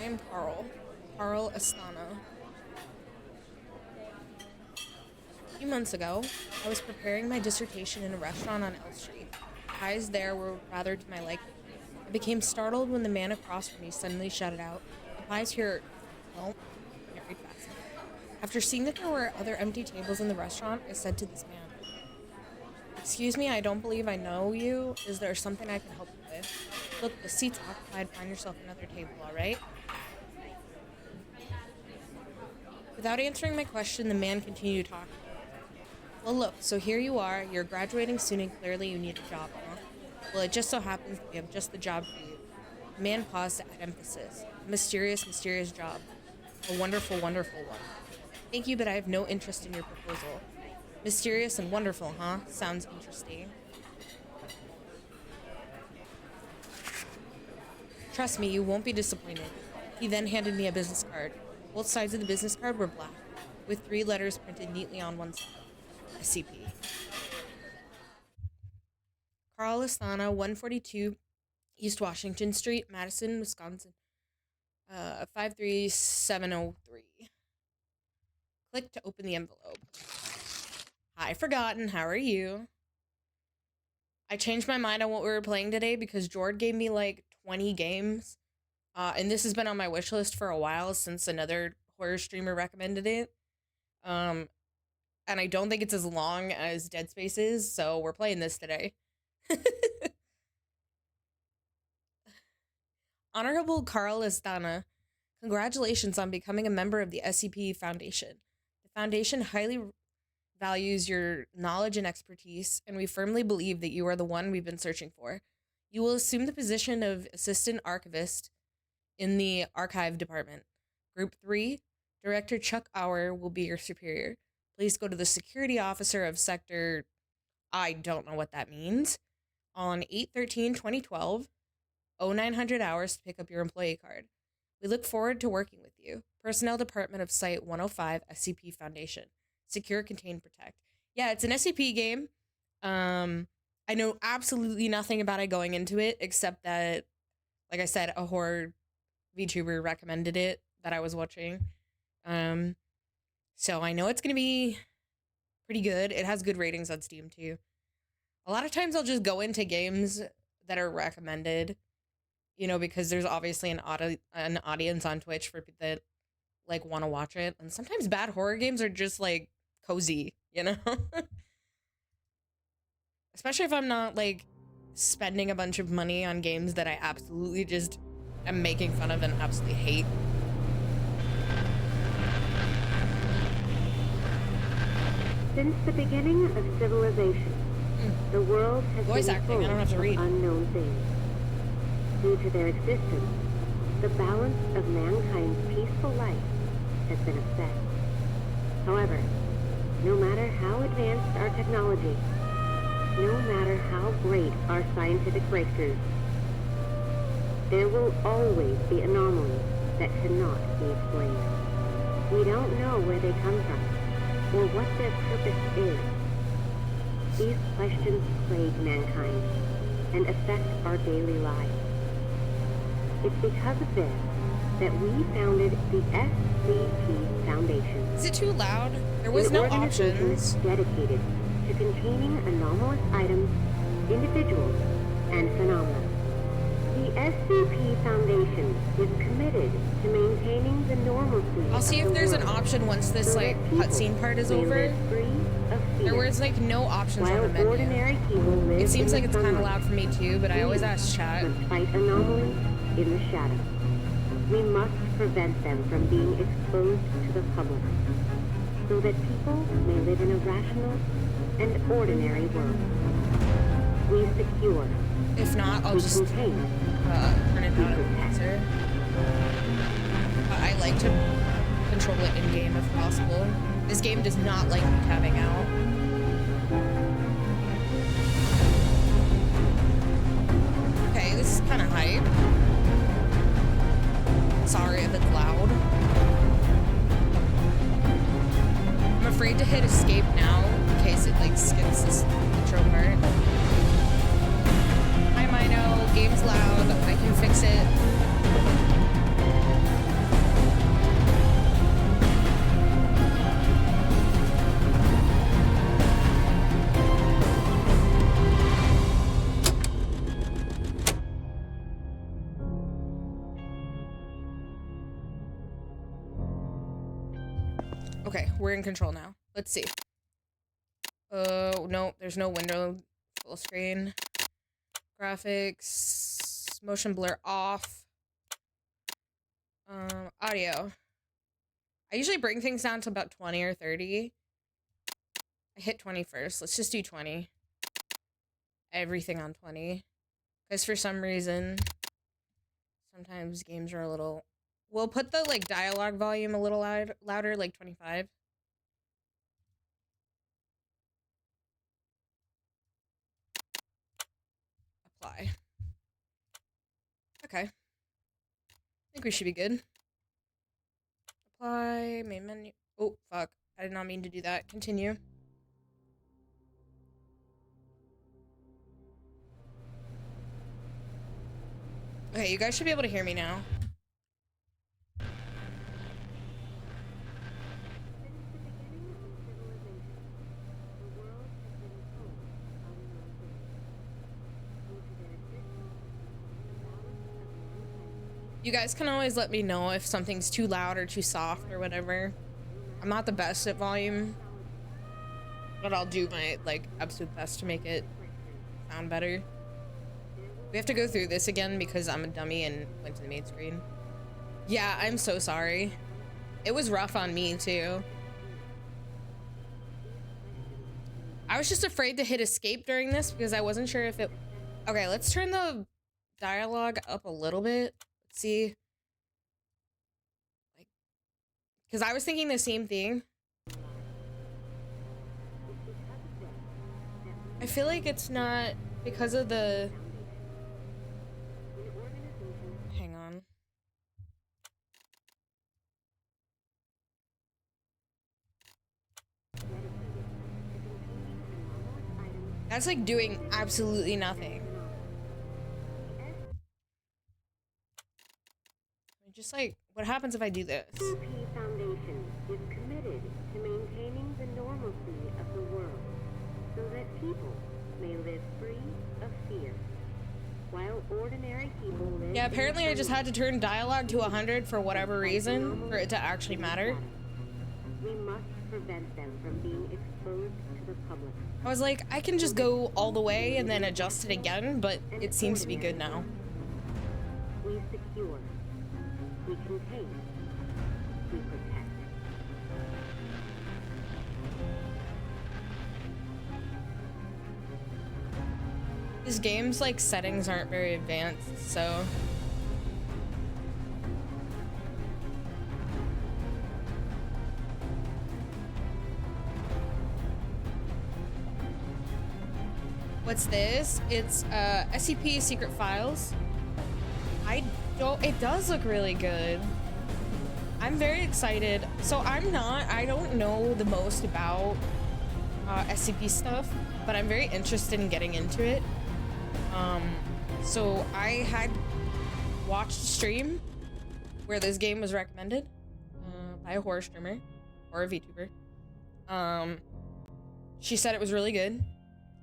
am Carl Astana. A few months ago, I was preparing my dissertation in a restaurant on L Street. The eyes there were rather to my liking. I became startled when the man across from me suddenly shouted out, "The pie's here." Well, can't read fast. After seeing that there were other empty tables in the restaurant, I said to this man, "Excuse me, I don't believe I know you. Is there something I can help you with? Look, the seat's occupied. Find yourself another table, all right?" Without answering my question, the man continued talking. "Well, look, so here you are. You're graduating soon and clearly you need a job, huh? Well, it just so happens that we have just the job for you." The man paused to add emphasis. "A mysterious, mysterious job. A wonderful, wonderful one. Thank you, but I have no interest in your proposal." "Mysterious and wonderful, huh? Sounds interesting. Trust me, you won't be disappointed." He then handed me a business card. Both sides of the business card were black, with 3 letters printed neatly on one side. SCP. Carl Astana, 142 East Washington Street, Madison, Wisconsin. 53703. Click to open the envelope. "Hi, Forgotten. How are you? I changed my mind on what we were playing today because Jord gave me like 20 games. And this has been on my wish list for a while since another horror streamer recommended it. And I don't think it's as long as Dead Space is, so we're playing this today." Honorable Carl Astana, congratulations on becoming a member of the SCP Foundation. The Foundation highly values your knowledge and expertise, and we firmly believe that you are the one we've been searching for. You will assume the position of Assistant Archivist in the Archive Department. Group 3, Director Chuck Auer will be your superior. Please go to the Security Officer of Sector... I don't know what that means. On 8/13/2012, 0900 hours to pick up your employee card. We look forward to working with you. Personnel Department of Site 105, SCP Foundation. Secure, Contain, Protect. Yeah, it's an SCP game. I know absolutely nothing about it going into it, except that, like I said, a horror VTuber recommended it that I was watching. So I know it's going to be pretty good. It has good ratings on Steam, too. A lot of times I'll just go into games that are recommended, you know, because there's obviously an audience on Twitch for people that, like, want to watch it. And sometimes bad horror games are just, like, cozy, you know? Especially if I'm not, like, spending a bunch of money on games that I absolutely just am making fun of and absolutely hate. Since the beginning of civilization, the world has Voice been acting, full I don't have to of read. unknown things. Due to their existence, the balance of mankind's peaceful life has been upset. However, no matter how advanced our technology, no matter how great our scientific breakthroughs, there will always be anomalies that cannot be explained. We don't know where they come from, or what their purpose is. These questions plague mankind and affect our daily lives. It's because of this that we founded the SCP Foundation. Is it too loud? There was no options. Dedicated to containing anomalous items, individuals, and phenomena. The SCP Foundation is committed to maintaining the normalcy. I'll see if there's an option once this, like, cutscene part is over. There was, like, no options on the menu. It seems like it's kind of loud for me, too, but I always ask chat. Must fight anomalies in the shadows. We must prevent them from being exposed to the public, so that people may live in a rational and ordinary world. We secure. If not, I'll just turn it down a bit closer. I like to control it in-game if possible. This game does not like me tabbing out. Okay, this is kind of hype. Sorry if it's loud. I'm afraid to hit escape now in case it, like, skips this intro part. Hi, Mino. Game's loud. I can fix it. Okay, we're in control now. Let's see. Oh, no, there's no window. Full screen. Graphics. Motion blur off. Audio. I usually bring things down to about 20 or 30. I hit 20 first. Let's just do 20. Everything on 20. Because for some reason, sometimes games are a little... We'll put the, like, dialogue volume a little louder, like 25. Apply. Okay. I think we should be good. Apply, main menu. Oh, fuck. I did not mean to do that. Continue. Okay, you guys should be able to hear me now. You guys can always let me know if something's too loud or too soft or whatever. I'm not the best at volume, but I'll do my, like, absolute best to make it sound better. We have to go through this again because I'm a dummy and went to the main screen. Yeah, I'm so sorry. It was rough on me, too. I was just afraid to hit escape during this because I wasn't sure if it... Okay, let's turn the dialogue up a little bit. Let's see. Like, because I was thinking the same thing. I feel like it's not because of the... Hang on. That's like doing absolutely nothing. Just like, what happens if I do this? SCP Foundation is committed to maintaining the normalcy of the world so that people may live free of fear, while ordinary people live... Yeah, apparently I just had to turn dialogue to 100 for whatever reason, for it to actually matter. We must prevent them from being exposed to the public. I was like, I can just go all the way and then adjust it again, but it seems to be good now. We secure. We contain. We protect. This game's like settings aren't very advanced, so... What's this? It's SCP Secret Files. It does look really good. I'm very excited. So I don't know the most about SCP stuff, but I'm very interested in getting into it. So I had watched a stream where this game was recommended by a horror streamer or a VTuber. She said it was really good.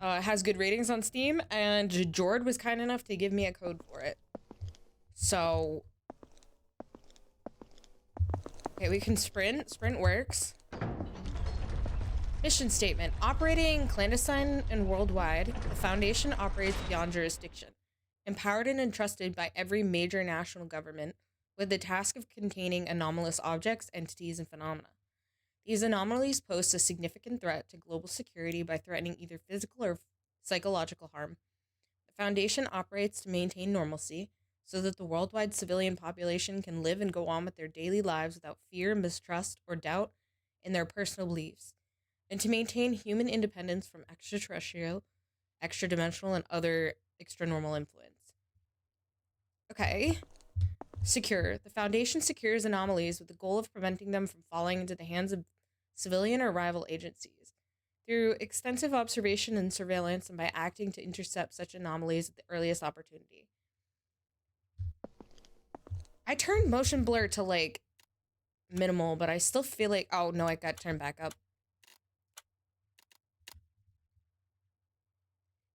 It has good ratings on Steam, and Jord was kind enough to give me a code for it. So, okay, we can sprint. Sprint works. Mission statement. Operating clandestine and worldwide, the Foundation operates beyond jurisdiction, empowered and entrusted by every major national government with the task of containing anomalous objects, entities, and phenomena. These anomalies pose a significant threat to global security by threatening either physical or psychological harm. The Foundation operates to maintain normalcy so that the worldwide civilian population can live and go on with their daily lives without fear, mistrust, or doubt in their personal beliefs, and to maintain human independence from extraterrestrial, extra-dimensional, and other extra-normal influence. Okay. Secure. The Foundation secures anomalies with the goal of preventing them from falling into the hands of civilian or rival agencies. Through extensive observation and surveillance, and by acting to intercept such anomalies at the earliest opportunity. I turned motion blur to, like, minimal, but I still feel like... Oh, no, I got turned back up.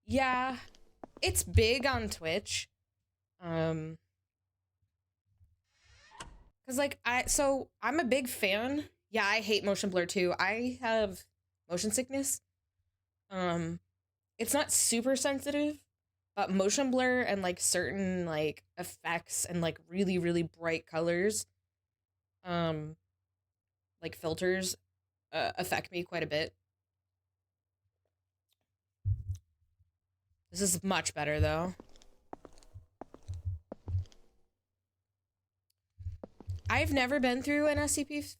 Yeah, it's big on Twitch. Cause like I'm a big fan, Yeah, I hate motion blur too. I have motion sickness. Um, it's not super sensitive, but motion blur and like certain like effects and like really really bright colors, um, like filters, affect me quite a bit. This is much better though. I've never been through an SCP.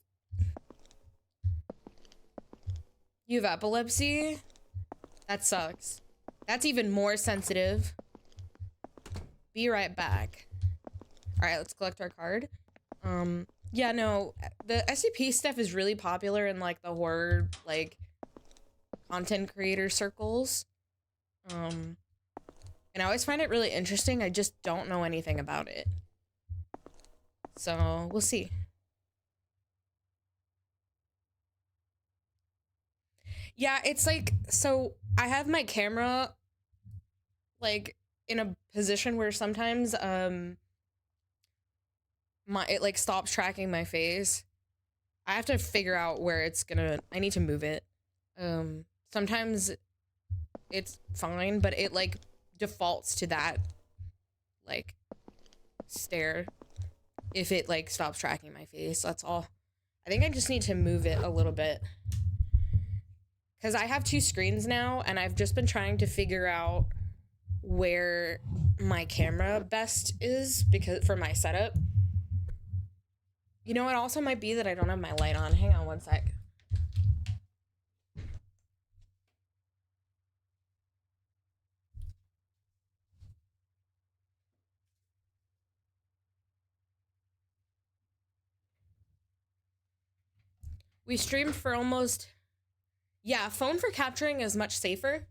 You have epilepsy? That sucks. That's even more sensitive. Be right back. All right, let's collect our card. Yeah, no, the SCP stuff is really popular in like the horror like content creator circles. And I always find it really interesting. I just don't know anything about it. So, we'll see. Yeah, it's like, so I have my camera like in a position where sometimes it like stops tracking my face. I have to figure out where it's gonna, I need to move it. Sometimes it's fine, but it like defaults to that like stare if it like stops tracking my face. That's all. I think I just need to move it a little bit because I have two screens now and I've just been trying to figure out where my camera best is because for my setup. You know, it also might be that I don't have my light on. Hang on one sec. We streamed for almost, yeah, phone for capturing is much safer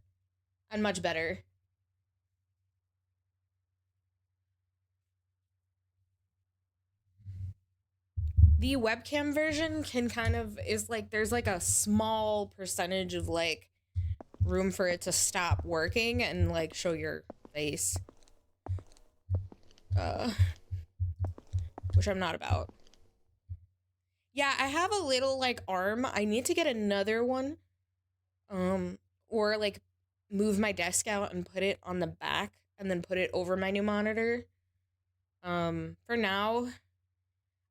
and much better. The webcam version can kind of, is like, there's like a small percentage of like room for it to stop working and like show your face. Which I'm not about. Yeah, I have a little like arm. I need to get another one. Or like move my desk out and put it on the back and then put it over my new monitor. For now,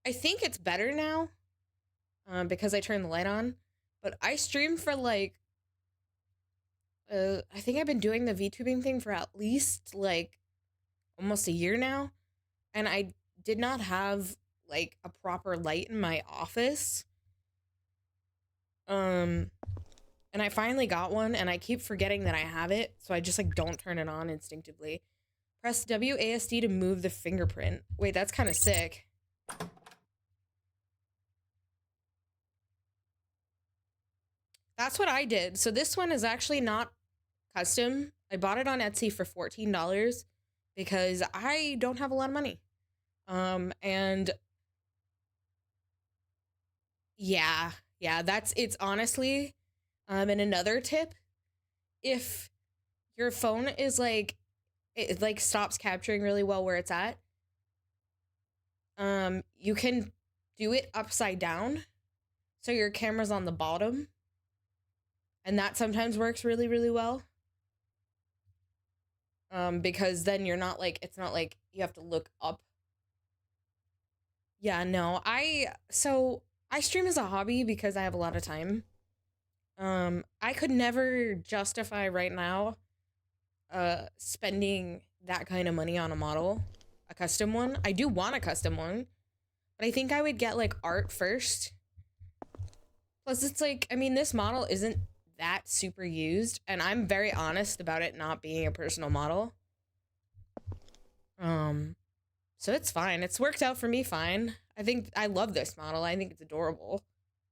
I think it's better now. Because I turned the light on. But I stream for like I think I've been doing the VTubing thing for at least like almost a year now. And I did not have like a proper light in my office. And I finally got one and I keep forgetting that I have it, so I just like don't turn it on instinctively. Press WASD to move the fingerprint. Wait, that's kind of sick. That's what I did. So this one is actually not custom. I bought it on Etsy for $14 because I don't have a lot of money. And yeah, it's honestly, and another tip, if your phone is like, it like stops capturing really well where it's at, you can do it upside down. So your camera's on the bottom. And that sometimes works really, really well. Because then you're not like, it's not like you have to look up. Yeah, no, I stream as a hobby because I have a lot of time. I could never justify right now, spending that kind of money on a model, a custom one. I do want a custom one, but I think I would get like art first. Plus, it's like, I mean, this model isn't that super used, and I'm very honest about it not being a personal model. So it's fine. It's worked out for me fine. I think I love this model. I think it's adorable.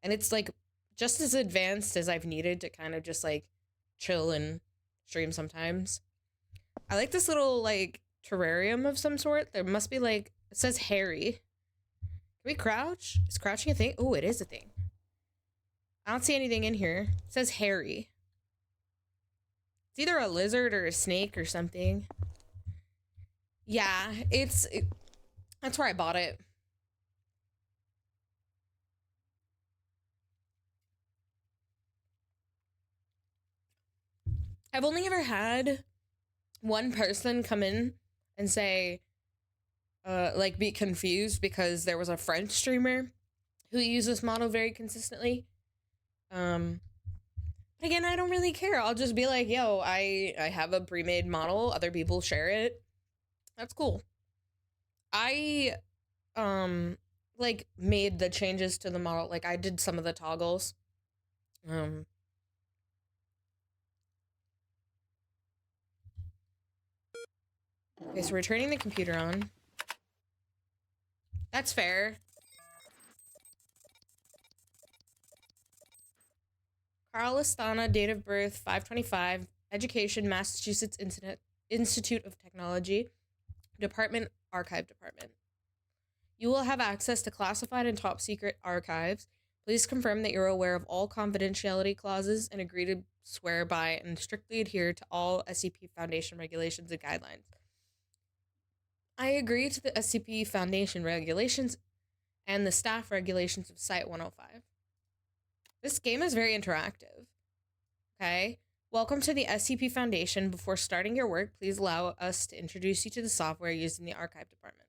And it's like just as advanced as I've needed to kind of just like chill and stream sometimes. I like this little like terrarium of some sort. There must be like, it says Harry. Can we crouch? Is crouching a thing? Oh, it is a thing. I don't see anything in here. It says Harry. It's either a lizard or a snake or something. Yeah, that's where I bought it. I've only ever had one person come in and say, like, be confused because there was a French streamer who used this model very consistently. But again, I don't really care. I'll just be like, yo, I have a pre-made model. Other people share it. That's cool. I, like, made the changes to the model. Like, I did some of the toggles. Okay, so we're turning the computer on. That's fair. Carl Astana, date of birth 5/25, education Massachusetts Institute of Technology, Department Archive Department. You will have access to classified and top secret archives. Please confirm that you're aware of all confidentiality clauses and agree to swear by and strictly adhere to all SCP Foundation regulations and guidelines. I agree to the SCP Foundation regulations and the staff regulations of Site 105. This game is very interactive. Okay? Welcome to the SCP Foundation. Before starting your work, please allow us to introduce you to the software used in the archive department.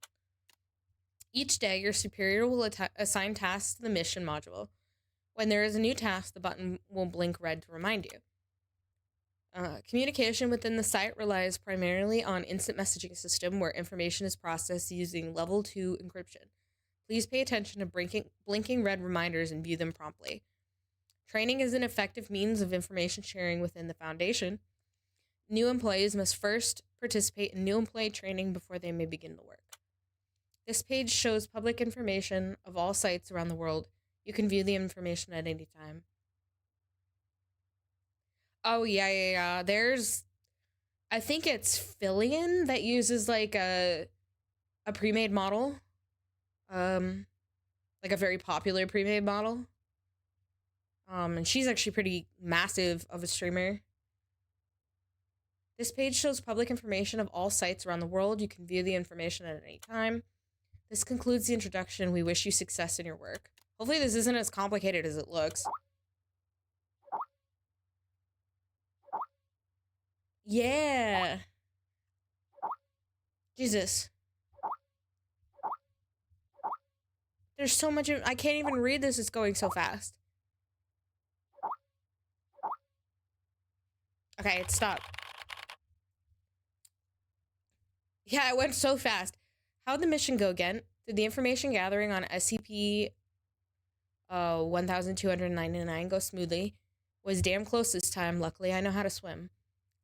Each day, your superior will assign tasks to the mission module. When there is a new task, the button will blink red to remind you. Communication within the site relies primarily on instant messaging system where information is processed using level 2 encryption. Please pay attention to blinking red reminders and view them promptly. Training is an effective means of information sharing within the Foundation. New employees must first participate in new employee training before they may begin the work. This page shows public information of all sites around the world. You can view the information at any time. Oh, yeah. There's, I think it's Fillion that uses, like, a pre-made model. Like a very popular pre-made model. And she's actually pretty massive of a streamer. This page shows public information of all sites around the world. You can view the information at any time. This concludes the introduction. We wish you success in your work. Hopefully this isn't as complicated as it looks. Yeah. Jesus. There's so much. I can't even read this. It's going so fast. Okay, it stopped. Yeah, it went so fast. How'd the mission go again? Did the information gathering on SCP 1299 go smoothly? Was damn close this time. Luckily, I know how to swim.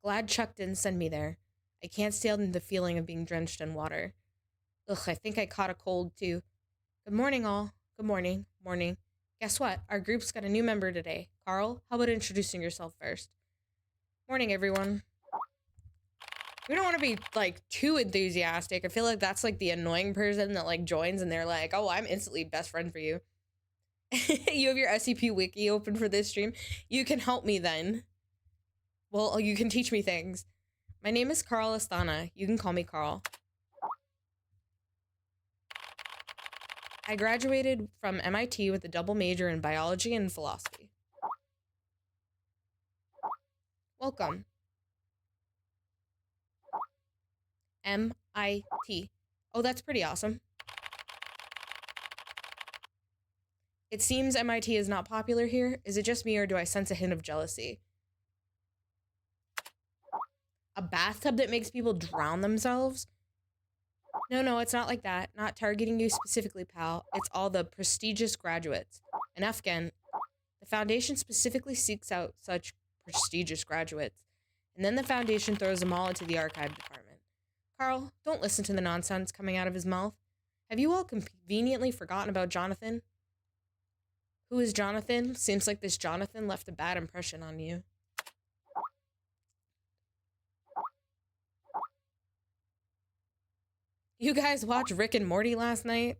Glad Chuck didn't send me there. I can't stand the feeling of being drenched in water. Ugh, I think I caught a cold too. Good morning, all. Good morning. Morning. Guess what? Our group's got a new member today. Carl, how about introducing yourself first? Morning, everyone. We don't want to be, like, too enthusiastic. I feel like that's, like, the annoying person that, like, joins and they're like, oh, I'm instantly best friend for you. You have your SCP wiki open for this stream. You can help me then. Well, you can teach me things. My name is Carl Astana. You can call me Carl. I graduated from MIT with a double major in biology and philosophy. Welcome. MIT. Oh, that's pretty awesome. It seems MIT is not popular here. Is it just me or do I sense a hint of jealousy? A bathtub that makes people drown themselves? No, it's not like that. Not targeting you specifically, pal. It's all the prestigious graduates. And Afghan, the Foundation specifically seeks out such prestigious graduates. And then the Foundation throws them all into the archive department. Carl, don't listen to the nonsense coming out of his mouth. Have you all conveniently forgotten about Jonathan? Who is Jonathan? Seems like this Jonathan left a bad impression on you. You guys watch Rick and Morty last night?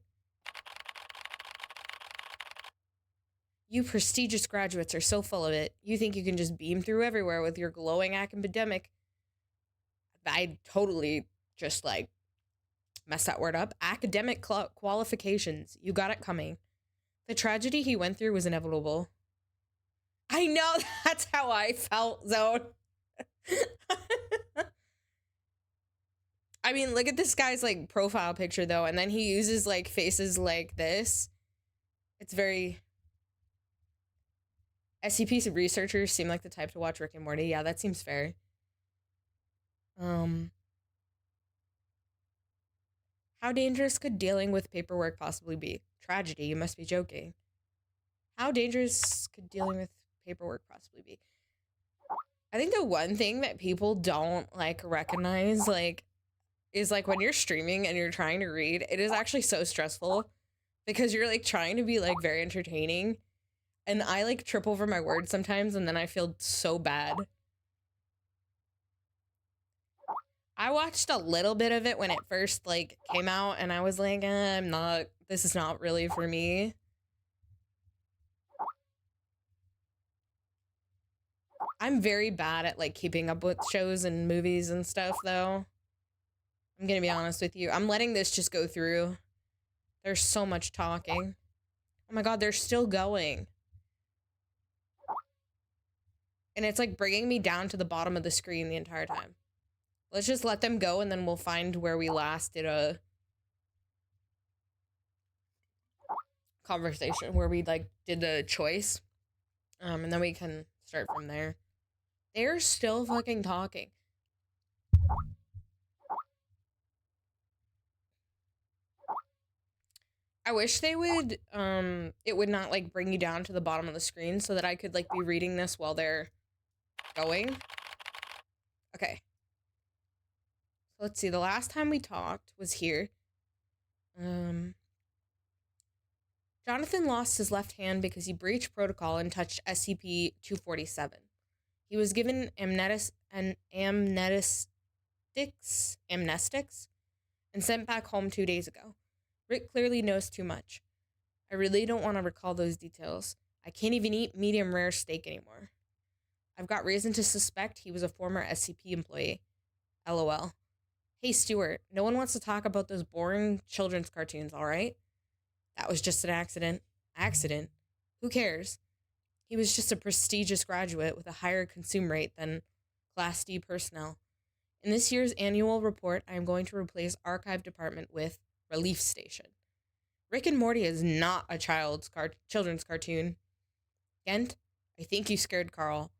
You prestigious graduates are so full of it. You think you can just beam through everywhere with your glowing academic. I totally just, like, messed that word up. Academic qualifications. You got it coming. The tragedy he went through was inevitable. I know, that's how I felt, Zone. I mean, look at this guy's like profile picture though, and then he uses like faces like this. It's very SCP researchers seem like the type to watch Rick and Morty. Yeah, that seems fair. How dangerous could dealing with paperwork possibly be? Tragedy, you must be joking. How dangerous could dealing with paperwork possibly be? I think the one thing that people don't like recognize like is like when you're streaming and you're trying to read, it is actually so stressful because you're like trying to be like very entertaining, and I like trip over my words sometimes and then I feel so bad. I watched a little bit of it when it first like came out and I was like, this is not really for me. I'm very bad at like keeping up with shows and movies and stuff though. I'm gonna be honest with you. I'm letting this just go through. There's so much talking. Oh my god, they're still going. And it's like bringing me down to the bottom of the screen the entire time. Let's just let them go and then we'll find where we last did a conversation where we like did the choice. And then we can start from there. They're still fucking talking. I wish they would, it would not like bring you down to the bottom of the screen so that I could like be reading this while they're going. Okay. So let's see, the last time we talked was here. Jonathan lost his left hand because he breached protocol and touched SCP-247. He was given amnestics and sent back home 2 days ago. Rick clearly knows too much. I really don't want to recall those details. I can't even eat medium rare steak anymore. I've got reason to suspect he was a former SCP employee. LOL. Hey, Stuart, no one wants to talk about those boring children's cartoons, all right? That was just an accident. Accident? Who cares? He was just a prestigious graduate with a higher consume rate than Class D personnel. In this year's annual report, I am going to replace Archive Department with Relief Station. Rick and Morty is not a children's cartoon. Gent, I think you scared Carl.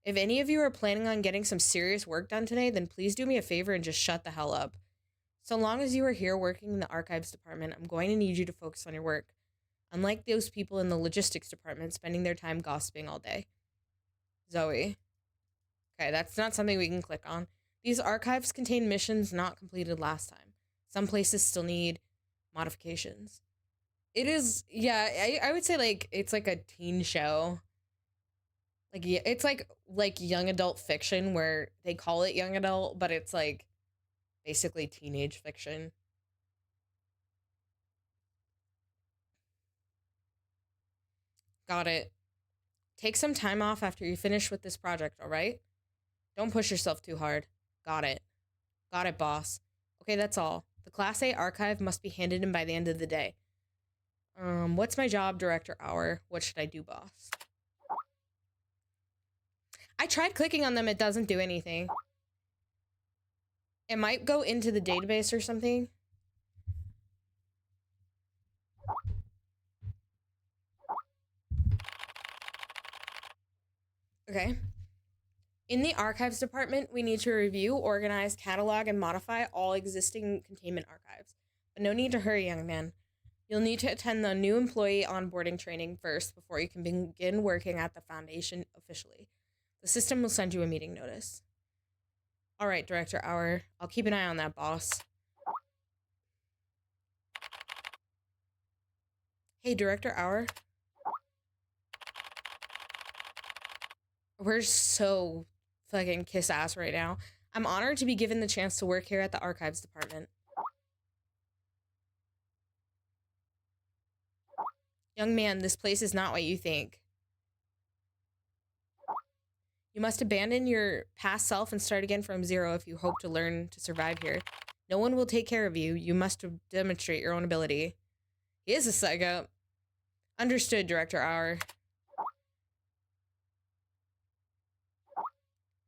If any of you are planning on getting some serious work done today, then please do me a favor and just shut the hell up. So long as you are here working in the Archives Department, I'm going to need you to focus on your work. Unlike those people in the Logistics Department spending their time gossiping all day. Zoe. Okay, that's not something we can click on. These archives contain missions not completed last time. Some places still need modifications. It is, yeah, I would say like it's like a teen show. Like, yeah, it's like young adult fiction where they call it young adult, but it's like basically teenage fiction. Got it. Take some time off after you finish with this project, all right? Don't push yourself too hard. Got it. Got it, boss. Okay, that's all. The Class A archive must be handed in by the end of the day. What's my job, Director Hour? What should I do, boss? I tried clicking on them, it doesn't do anything. It might go into the database or something. Okay. In the Archives Department, we need to review, organize, catalog, and modify all existing containment archives. But no need to hurry, young man. You'll need to attend the new employee onboarding training first before you can begin working at the Foundation officially. The system will send you a meeting notice. All right, Director Hour. I'll keep an eye on that, boss. Hey, Director Hour. We're so fucking kiss ass right now. I'm honored to be given the chance to work here at the Archives Department. Young man, this place is not what you think. You must abandon your past self and start again from zero if you hope to learn to survive here. No one will take care of you. You must demonstrate your own ability. He is a psycho. Understood, Director Hour.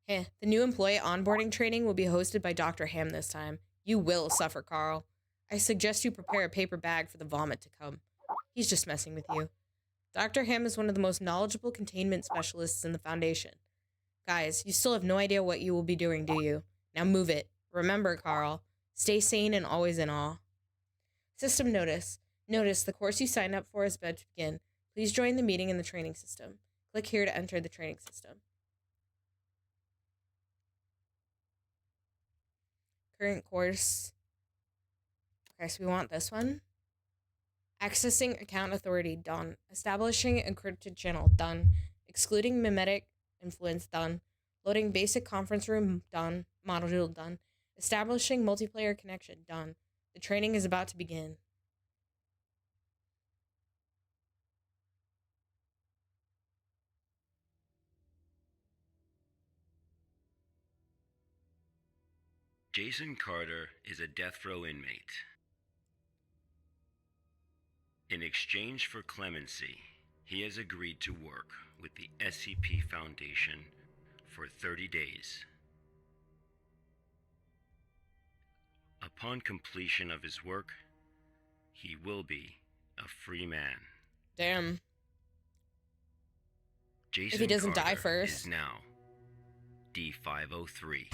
Heh, the new employee onboarding training will be hosted by Dr. Ham this time. You will suffer, Carl. I suggest you prepare a paper bag for the vomit to come. He's just messing with you. Dr. Ham is one of the most knowledgeable containment specialists in the Foundation. Guys, you still have no idea what you will be doing, do you? Now move it. Remember, Carl, stay sane and always in awe. System notice. Notice the course you signed up for is about to begin. Please join the meeting in the training system. Click here to enter the training system. Current course. Okay, so we want this one. Accessing account authority, done. Establishing encrypted channel, done. Excluding mimetic influence, done. Loading basic conference room, done. Module, done. Establishing multiplayer connection, done. The training is about to begin. Jason Carter is a death row inmate. In exchange for clemency, he has agreed to work with the SCP Foundation for 30 days. Upon completion of his work, he will be a free man. Damn. Jason If he doesn't Carter die first. is now D503.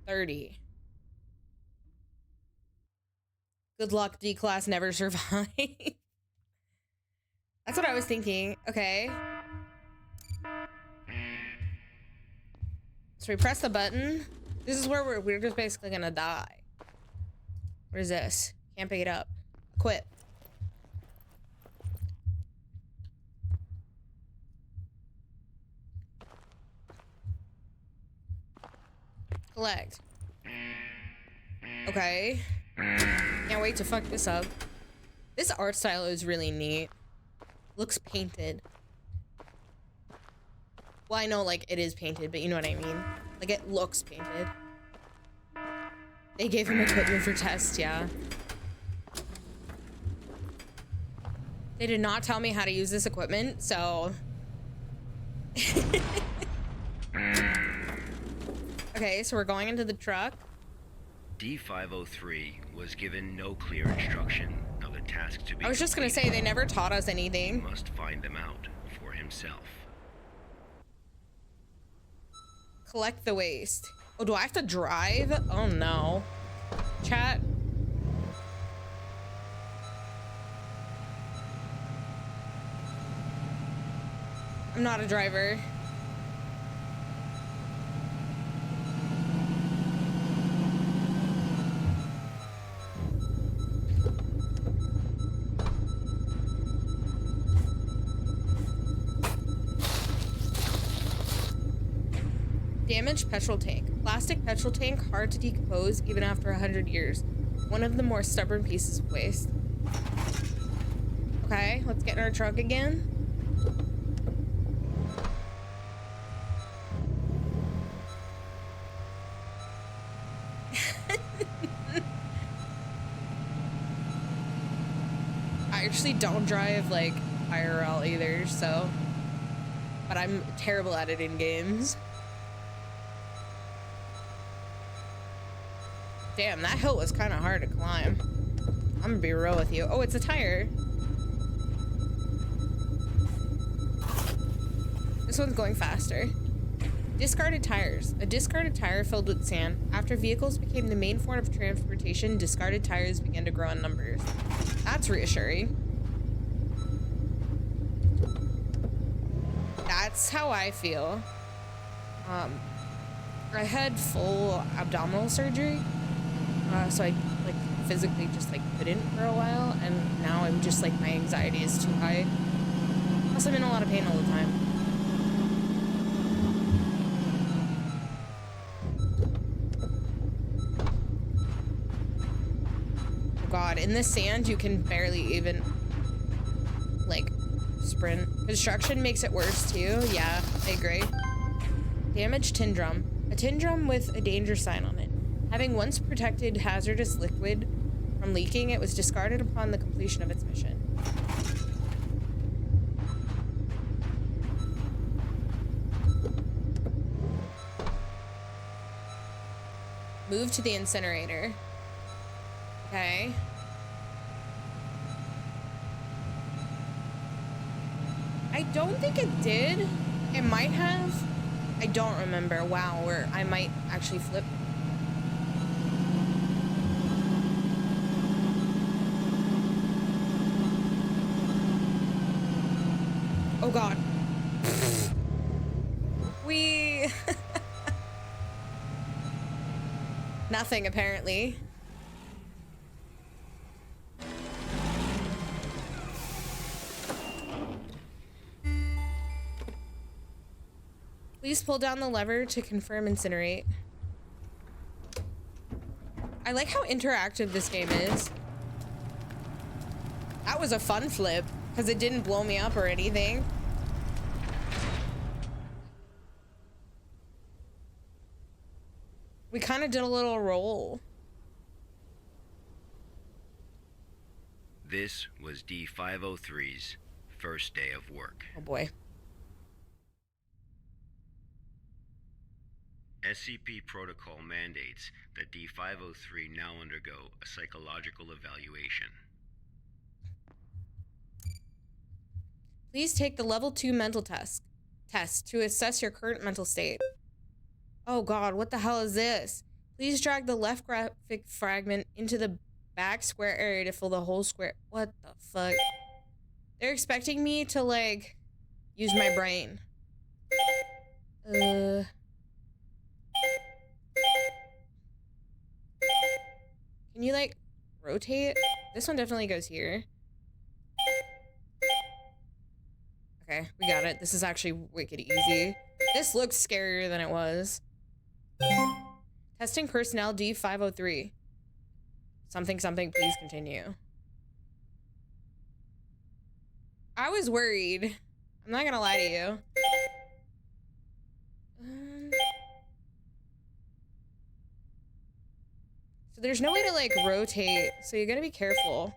30. Good luck, D-Class never survive. That's what I was thinking. Okay. So we press the button. This is where we're just basically gonna die. What is this? Can't pick it up. Quit. Collect. Okay. Can't wait to fuck this up. This art style is really neat. Looks painted. Well, I know, like, it is painted, but you know what I mean. Like, it looks painted. They gave him equipment for tests, yeah. They did not tell me how to use this equipment, so... Okay, so we're going into the truck. D503 was given no clear instruction of the task to be I was just gonna say, they never taught us He anything. must find them out for himself. Collect the waste. Oh, do I have to drive? Oh no. Chat. I'm not a driver. Damaged petrol tank. Plastic petrol tank, hard to decompose even after 100 years. One of the more stubborn pieces of waste. Okay, let's get in our truck again. I actually don't drive, like, IRL either, so... But I'm terrible at it in games. Damn, that hill was kind of hard to climb. I'm gonna be real with you. Oh, it's a tire. This one's going faster. Discarded tires. A discarded tire filled with sand. After vehicles became the main form of transportation, discarded tires began to grow in numbers. That's reassuring. That's how I feel. I had full abdominal surgery. So I, like, physically just, like, couldn't for a while, and now I'm just, like, my anxiety is too high. Plus, I'm in a lot of pain all the time. Oh god, in the sand, you can barely even, like, sprint. Construction makes it worse, too. Yeah, I agree. Damaged tin drum. A tin drum with a danger sign on it. Having once protected hazardous liquid from leaking, it was discarded upon the completion of its mission. Move to the incinerator. Okay. I don't think it did. It might have. I don't remember. Wow, where I might actually flip. Oh God. We nothing apparently. Please pull down the lever to confirm incinerate. I like how interactive this game is. That was a fun flip because it didn't blow me up or anything. We kind of did a little roll. This was D503's first day of work. Oh boy. SCP protocol mandates that D503 now undergo a psychological evaluation. Please take the level 2 mental test to assess your current mental state. Oh God, what the hell is this? Please drag the left graphic fragment into the back square area to fill the whole square. What the fuck? They're expecting me to like use my brain. Can you like rotate? This one definitely goes here. Okay, we got it. This is actually wicked easy. This looks scarier than it was. Testing personnel D503. Something, something, please continue. I was worried. I'm not gonna lie to you. So there's no way to like rotate, so you gotta be careful.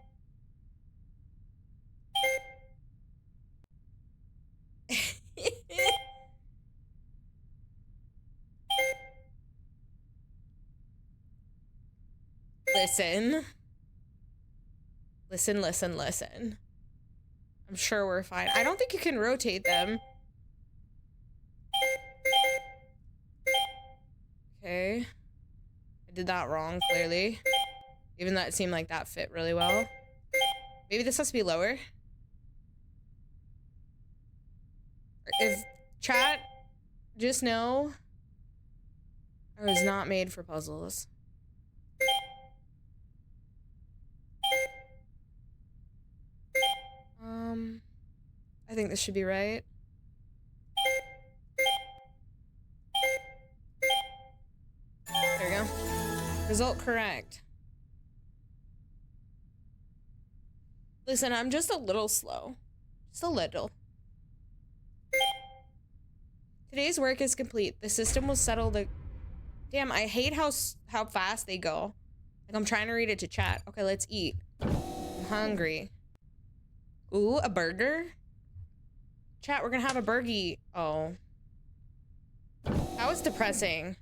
Listen. Listen, listen, listen. I'm sure we're fine. I don't think you can rotate them. Okay. I did that wrong, clearly. Even though it seemed like that fit really well. Maybe this has to be lower. If chat, just know I was not made for puzzles. I think this should be right. There we go. Result correct. Listen, I'm just a little slow. Just a little. Today's work is complete. The system will settle the... Damn, I hate how fast they go. Like, I'm trying to read it to chat. Okay, let's eat. I'm hungry. Ooh, a burger? Chat, we're gonna have a burgie. Oh. That was depressing.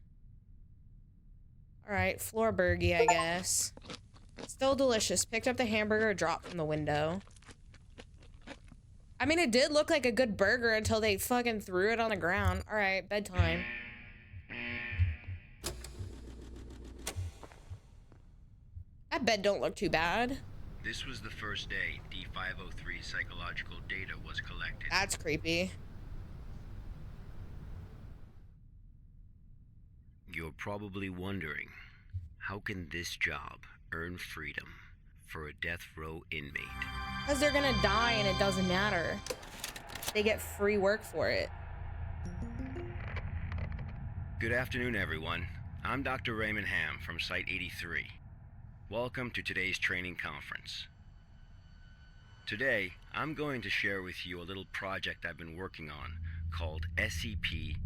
Alright, floor burgie, I guess. Still delicious. Picked up the hamburger, dropped from the window. I mean, it did look like a good burger until they fucking threw it on the ground. Alright, bedtime. That bed don't look too bad. This was the first day D503 psychological data was collected. That's creepy. You're probably wondering, how can this job earn freedom for a death row inmate? Because they're gonna die and it doesn't matter. They get free work for it. Good afternoon, everyone. I'm Dr. Raymond Ham from Site 83. Welcome to today's training conference. Today, I'm going to share with you a little project I've been working on called SCP-7457.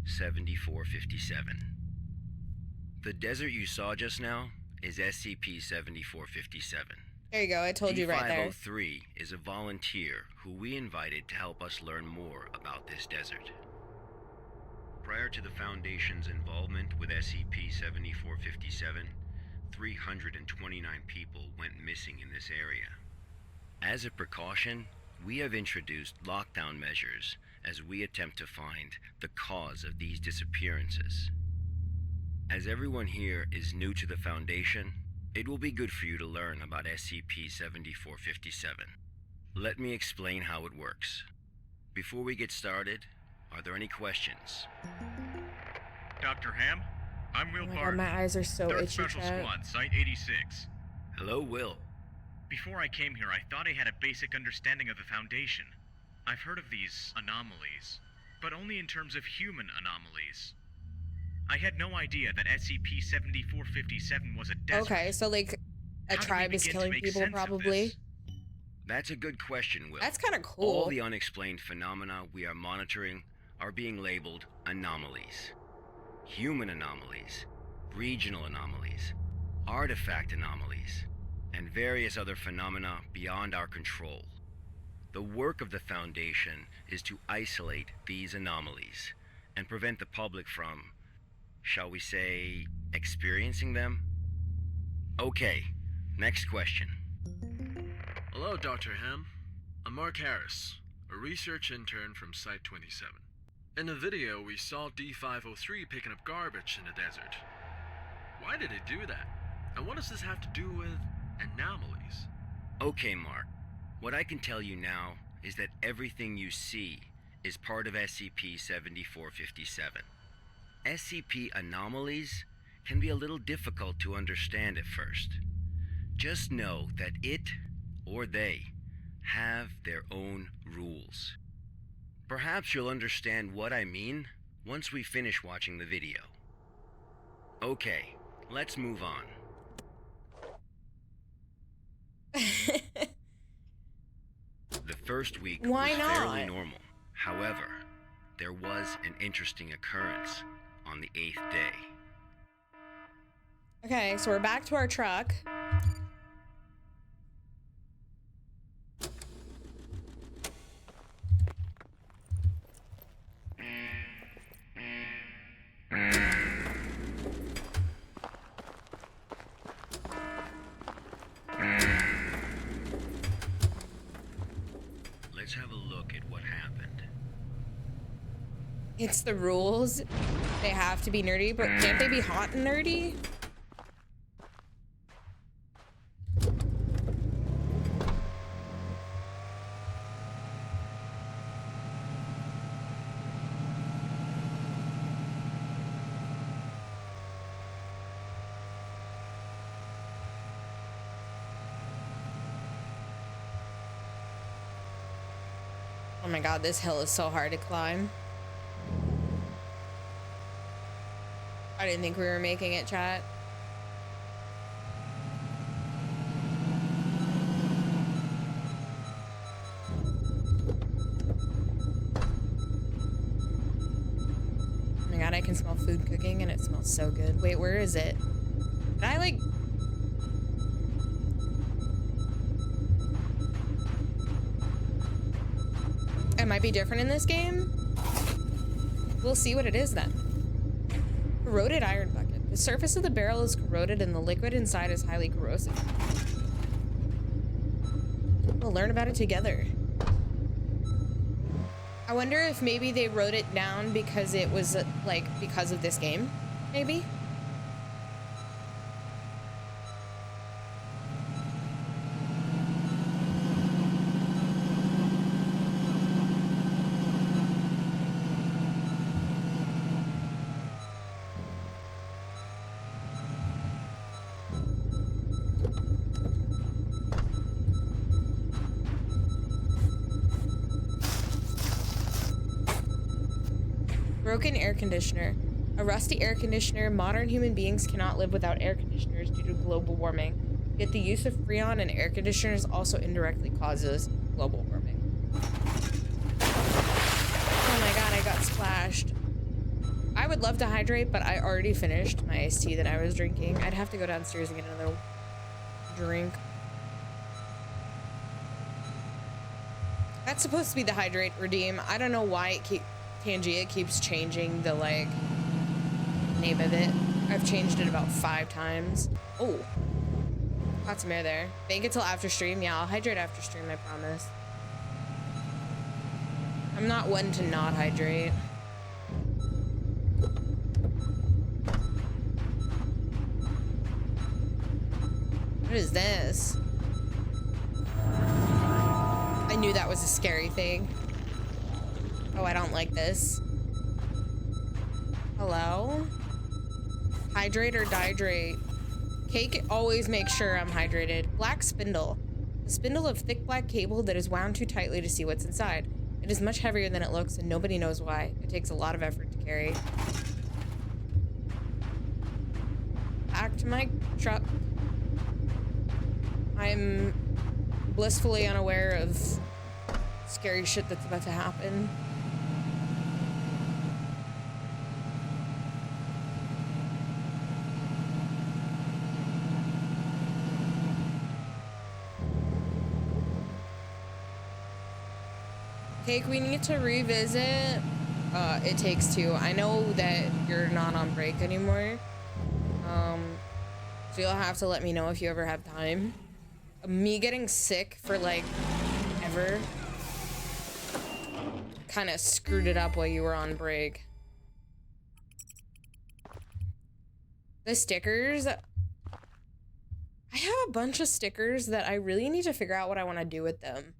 The desert you saw just now is SCP-7457. There you go, I told you right there. D503 is a volunteer who we invited to help us learn more about this desert. Prior to the Foundation's involvement with SCP-7457, 329 people went missing in this area. As a precaution, we have introduced lockdown measures as we attempt to find the cause of these disappearances. As everyone here is new to the Foundation, it will be good for you to learn about SCP-7457. Let me explain how it works. Before we get started, are there any questions? Dr. Ham, I'm Will Oh my Barton. god, my eyes are so 3rd itchy, Special chat. Squad, Site 86. Hello, Will. Before I came here, I thought I had a basic understanding of the Foundation. I've heard of these anomalies, but only in terms of human anomalies. I had no idea that SCP-7457 was a desert. Okay, so like a How did we tribe is begin to killing make people, sense of probably. this? That's a good question, Will. That's kind of All cool. the unexplained phenomena we are monitoring are being labeled anomalies. Human anomalies, regional anomalies, artifact anomalies, and various other phenomena beyond our control. The work of the Foundation is to isolate these anomalies and prevent the public from, shall we say, experiencing them? Okay, next question. Hello, Dr. Ham. I'm Mark Harris, a research intern from Site 27. In the video, we saw D503 picking up garbage in the desert. Why did it do that? And what does this have to do with anomalies? Okay, Mark. What I can tell you now is that everything you see is part of SCP-7457. SCP anomalies can be a little difficult to understand at first. Just know that it, or they, have their own rules. Perhaps you'll understand what I mean once we finish watching the video. Okay, let's move on. The first week Why was fairly not? normal. However, there was an interesting occurrence on the 8th day. Okay, so we're back to our truck. Let's have a look at what happened. It's the rules. They have to be nerdy, but can't they be hot and nerdy? Oh my god, this hill is so hard to climb. I didn't think we were making it, chat. Oh my god, I can smell food cooking and it smells so good. Wait, where is it? Did I like... It might be different in this game. We'll see what it is then. Corroded iron bucket. The surface of the barrel is corroded and the liquid inside is highly corrosive. We'll learn about it together. I wonder if maybe they wrote it down because it was like because of this game, maybe? Broken air conditioner. A rusty air conditioner. Modern human beings cannot live without air conditioners due to global warming. Yet the use of Freon and air conditioners also indirectly causes global warming. Oh my god, I got splashed. I would love to hydrate, but I already finished my iced tea that I was drinking. I'd have to go downstairs and get another drink. That's supposed to be the hydrate redeem. I don't know why it Pangea keeps changing the like name of it. I've changed it about 5 times. Oh, caught some air there. Bank it till after stream. Yeah, I'll hydrate after stream, I promise. I'm not one to not hydrate. What is this? I knew that was a scary thing. Oh, I don't like this. Hello? Hydrate or dihydrate? Cake always makes sure I'm hydrated. Black spindle. A spindle of thick black cable that is wound too tightly to see what's inside. It is much heavier than it looks, and nobody knows why. It takes a lot of effort to carry. Back to my truck. I'm blissfully unaware of scary shit that's about to happen. Cake, we need to revisit It Takes Two. I know that you're not on break anymore. So you'll have to let me know if you ever have time. Me getting sick for like ever kind of screwed it up while you were on break. The stickers. I have a bunch of stickers that I really need to figure out what I want to do with them.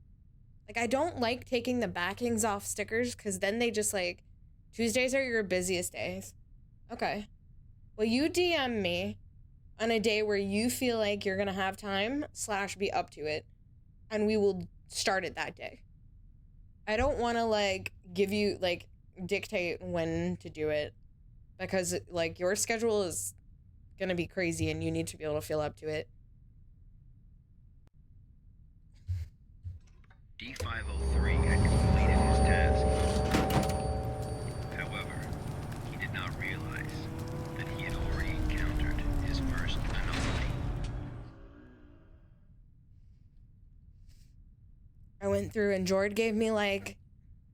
Like, I don't like taking the backings off stickers because then they just like, Tuesdays are your busiest days. Okay. Well, you DM me on a day where you feel like you're gonna have time / be up to it, and we will start it that day. I don't want to like give you like dictate when to do it because like your schedule is gonna be crazy and you need to be able to feel up to it. D503 had completed his task. However, he did not realize that he had already encountered his first anomaly. I went through and Jord gave me like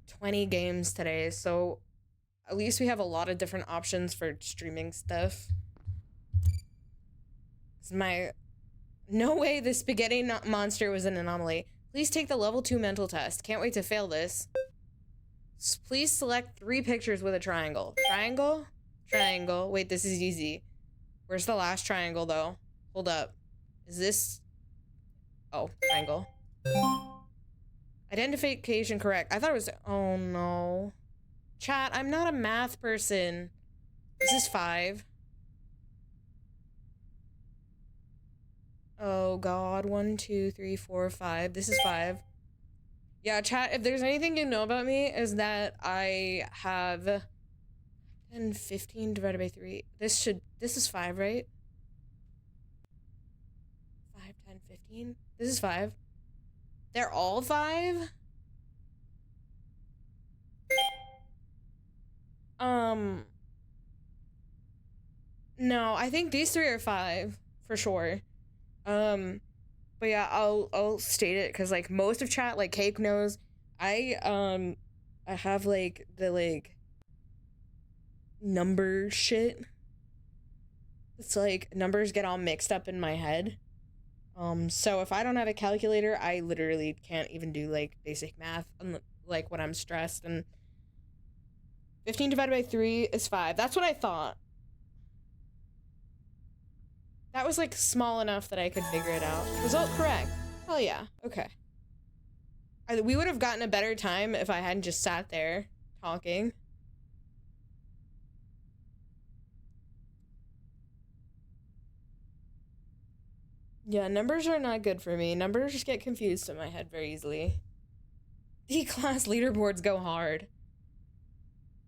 20 games today, so at least we have a lot of different options for streaming stuff. No way the spaghetti monster was an anomaly. Please take the level 2 mental test. Can't wait to fail this. Please select 3 pictures with a triangle. Triangle? Triangle. Wait, this is easy. Where's the last triangle, though? Hold up. Is this... Oh, triangle. Identification correct. I thought it was... Oh, no. Chat, I'm not a math person. This is 5. Oh god, 1, 2, 3, 4, 5. This is 5. Yeah, chat, if there's anything you know about me is that I have 10, 15 divided by 3. This is 5, right? 5, 10, 15. This is 5. They're all 5? No, I think these 3 are 5 for sure. But yeah, I'll state it because like most of chat, like Cake knows, I have like the like number shit. It's like numbers get all mixed up in my head. So if I don't have a calculator, I literally can't even do like basic math like when I'm stressed. And 15 divided by 3 is 5. That's what I thought. That was like small enough that I could figure it out. Result correct. Hell yeah. Okay. We would have gotten a better time if I hadn't just sat there talking. Yeah, numbers are not good for me. Numbers just get confused in my head very easily. D-class leaderboards go hard.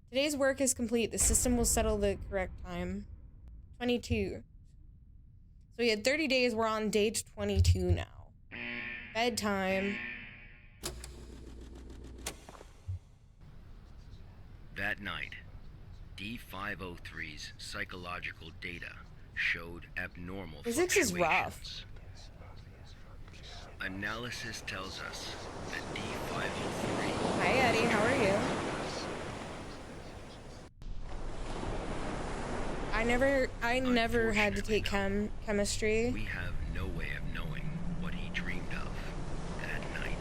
Today's work is complete. The system will settle the correct time. 22. So we had 30 days. We're on day 22 now. Bedtime. That night, D503's psychological data showed abnormal Physics is rough. fluctuations. Analysis tells us that D503 Hi, Eddie. How are you? I never had to take chemistry. We have no way of knowing what he dreamed of that night.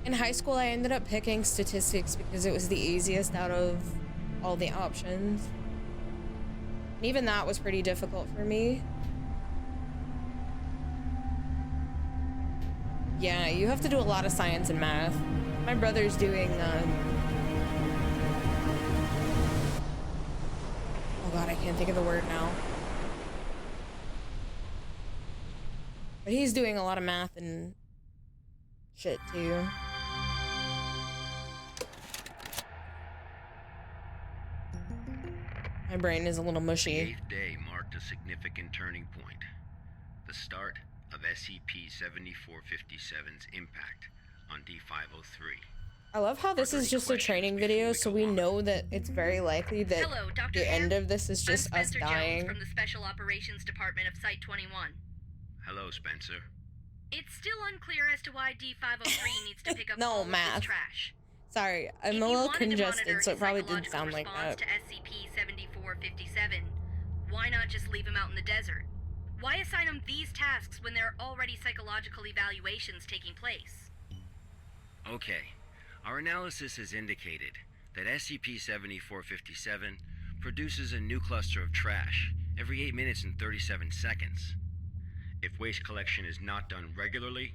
In high school, I ended up picking statistics because it was the easiest out of all the options. And even that was pretty difficult for me. Yeah, you have to do a lot of science and math. My brother's doing, oh god, I can't think of the word now. But he's doing a lot of math and shit too. My brain is a little The mushy. 8th day marked a significant turning point. The start of SCP-7457's impact on D503. I love how this is just a training video, so we know that it's very likely that Hello, Dr. the end Ham. of this is just I'm us Spencer dying. Jones from the Special Operations Department of Site 21. Hello, Spencer. It's still unclear as to why D503 needs to pick up No, all of math. this trash. Sorry, If I'm you a little wanted to monitor congested, so it his probably didn't psychological sound like response that. to SCP-7457, why not just leave him out in the desert? Why assign him these tasks when there are already psychological evaluations taking place? Okay, our analysis has indicated that SCP-7457 produces a new cluster of trash every 8 minutes and 37 seconds. If waste collection is not done regularly,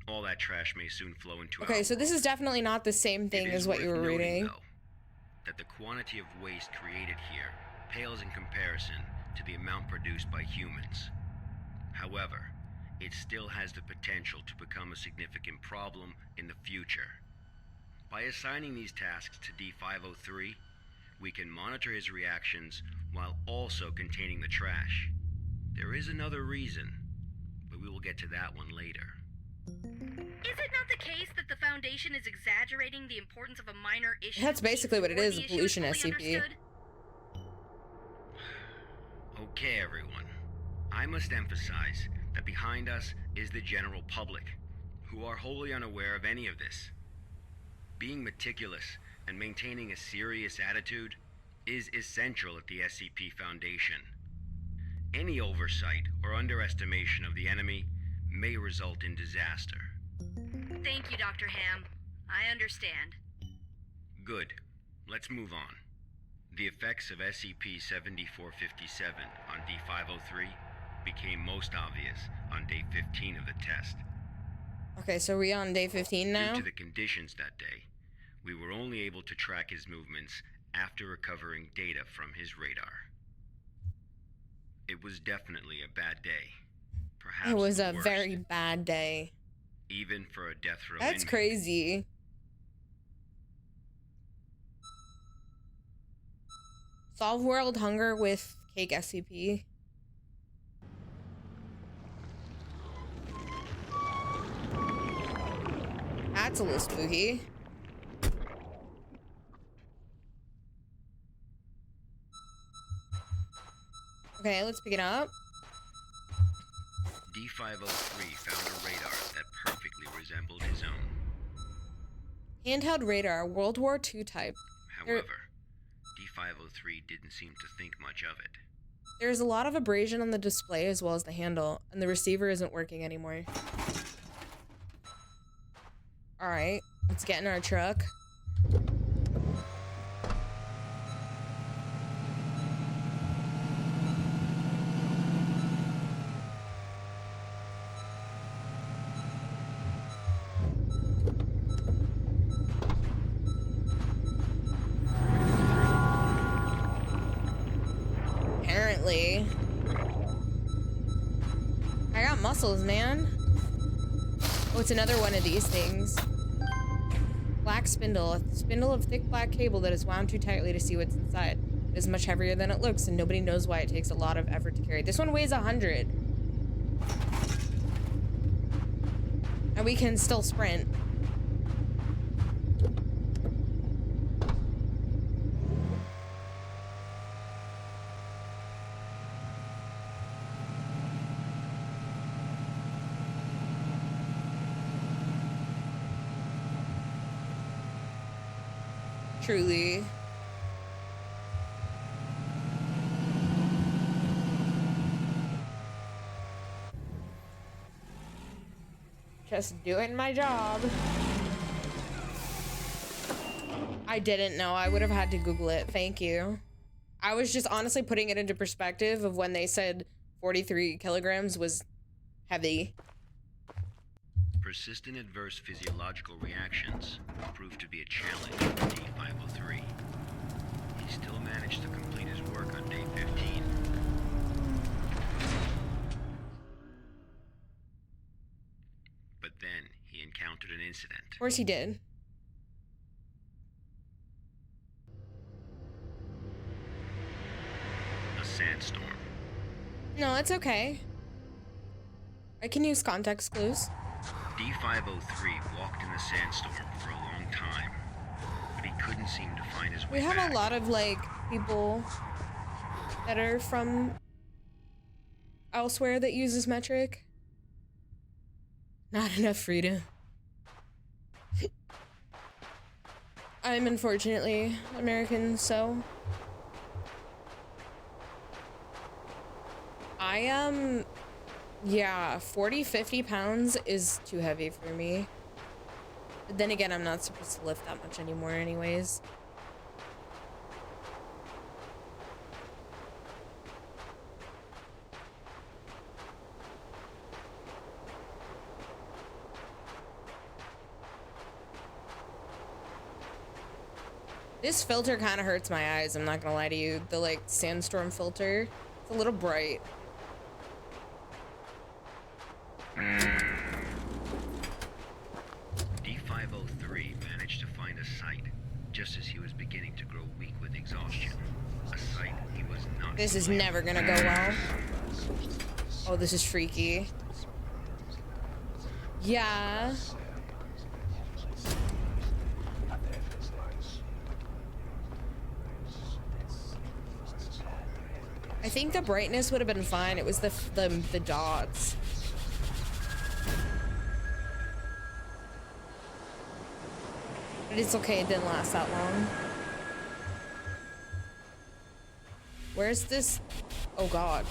all that trash may soon flow into Okay, so this is definitely not the same thing It as is what you worth were noting, reading. though, that the quantity of waste created here pales in comparison to the amount produced by humans. However, it still has the potential to become a significant problem in the future. By assigning these tasks to D503, we can monitor his reactions while also containing the trash. There is another reason, but we will get to that one later. Is it not the case that the Foundation is exaggerating the importance of a minor issue? That's basically what it before is, the a issue pollution fully SCP. understood? Okay, everyone. I must emphasize that behind us is the general public, who are wholly unaware of any of this. Being meticulous and maintaining a serious attitude is essential at the SCP Foundation. Any oversight or underestimation of the enemy may result in disaster. Thank you, Dr. Ham. I understand. Good. Let's move on. The effects of SCP-7457 on D503 became most obvious on day 15 of the test. Okay, so we on day 15 now? Due to the conditions that day, we were only able to track his movements after recovering data from his radar. It was definitely a bad day. Perhaps It was the a worst, very bad day. even for a death row That's inmate. crazy. Solve world hunger with cake SCP. That's a little spooky. Okay, let's pick it up. D503 found a radar that perfectly resembled his own. Handheld radar, World War II type. However, D503 didn't seem to think much of it. There's a lot of abrasion on the display as well as the handle, and the receiver isn't working anymore. Alright, let's get in our truck. Apparently. I got muscles, man. Oh, it's another one of these things. Black spindle. A spindle of thick black cable that is wound too tightly to see what's inside. It is much heavier than it looks, and nobody knows why it takes a lot of effort to carry. This one weighs 100. And we can still sprint. Truly. Just doing my job. I didn't know. I would have had to Google it. Thank you. I was just honestly putting it into perspective of when they said 43 kilograms was heavy. Persistent adverse physiological reactions proved to be a challenge for D503. He still managed to complete his work on day 15. But then he encountered an incident. Of course he did. A sandstorm. No, it's okay. I can use context clues. D503 walked in the sandstorm for a long time, but he couldn't seem to find his way We have back. a lot of, like, people that are from elsewhere that use this metric. Not enough freedom. I'm unfortunately American, so I am, yeah, 40, 50 pounds is too heavy for me. But then again, I'm not supposed to lift that much anymore anyways. This filter kind of hurts my eyes, I'm not gonna lie to you. The, like, sandstorm filter, it's a little bright. D503 managed to find a site just as he was beginning to grow weak with exhaustion. A site he was not. This is never gonna go well. Oh, this is freaky. Yeah. I think the brightness would have been fine. It was the dots. But it's okay, it didn't last that long. Where's this? Oh god.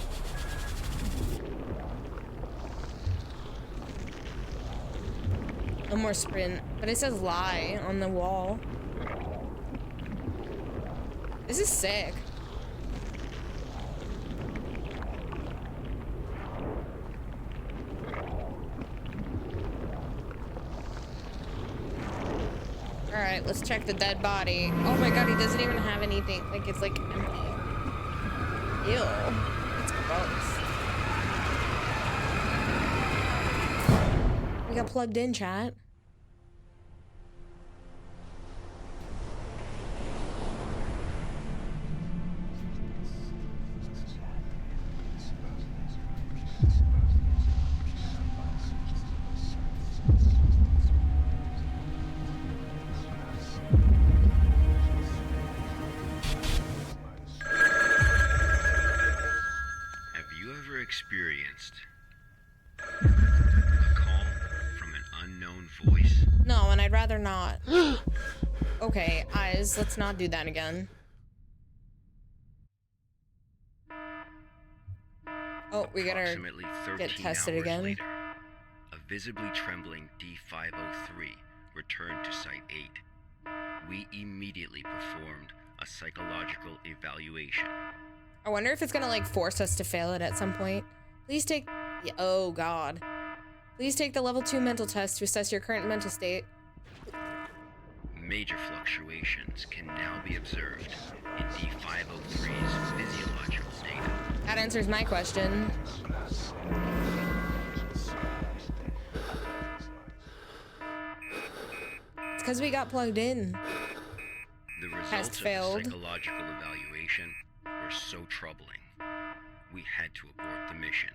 No more sprint. But it says lie on the wall. This is sick. Alright, let's check the dead body. Oh my god, he doesn't even have anything. Like, it's like empty. Ew. It's gross. We got plugged in, chat. Experienced a call from an unknown voice? No, and I'd rather not. Okay, eyes, let's not do that again. Oh, we gotta Approximately 13 get tested hours again. Later, a visibly trembling D503 returned to Site 8. We immediately performed a psychological evaluation. I wonder if it's gonna, like, force us to fail it at some point. Please take... Yeah, oh, God. Please take the level 2 mental test to assess your current mental state. Major fluctuations can now be observed in D503's physiological data. That answers my question. It's because we got plugged in. The results Test of failed. the psychological evaluation were so troubling, we had to abort the mission.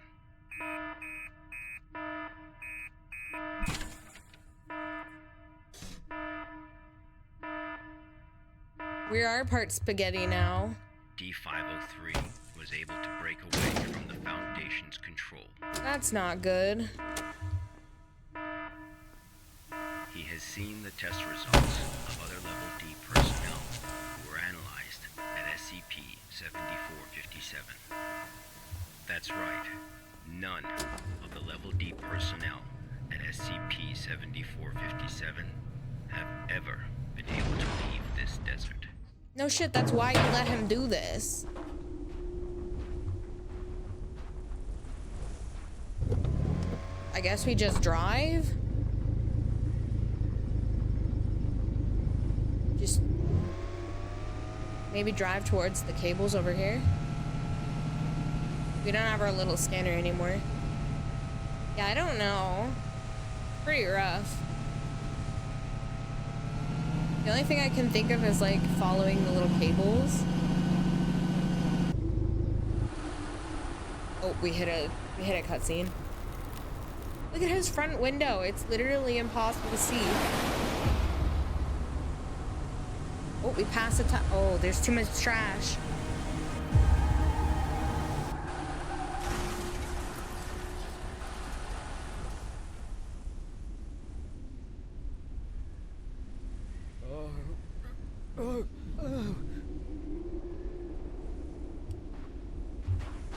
We are part spaghetti now. D503 was able to break away from the Foundation's control. That's not good. He has seen the test results of other Level D personnel desert. No shit, that's why you let him do this. I guess we just drive? Just maybe drive towards the cables over here. We don't have our little scanner anymore. Yeah, I don't know. Pretty rough. The only thing I can think of is like following the little cables. Oh, we hit a cutscene. Look at his front window. It's literally impossible to see. Oh, we passed the top. Oh, there's too much trash.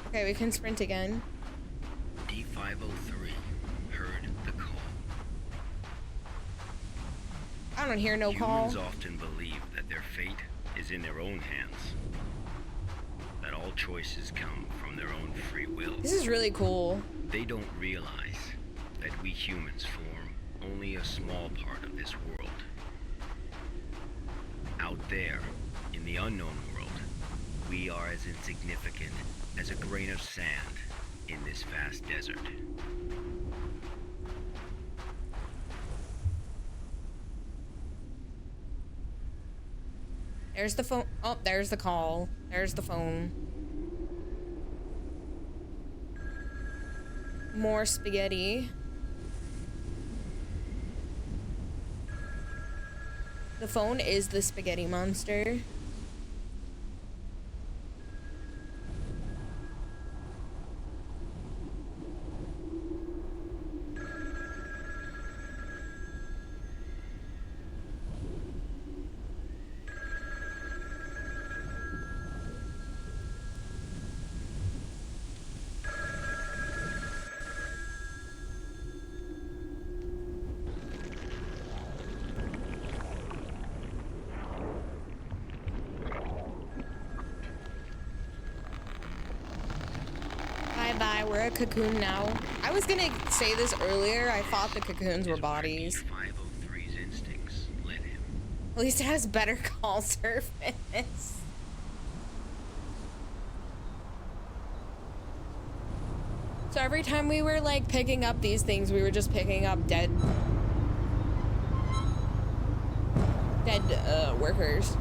Okay, we can sprint again. D503 heard the call. I don't hear no call. Humans often believe that their fate is in their own hands. That all choices come from their own free will. This is really cool. They don't realize that we humans form only a small part of this world. Out there, in the unknown world, we are as insignificant as a grain of sand in this vast desert. There's the phone. Oh, there's the call. There's the phone. More spaghetti. The phone is the spaghetti monster. Bye, we're a cocoon now. I was gonna say this earlier. I thought the cocoons were bodies. D503's instincts led him. At least it has better call surface. So every time we were like picking up these things, we were just picking up dead workers.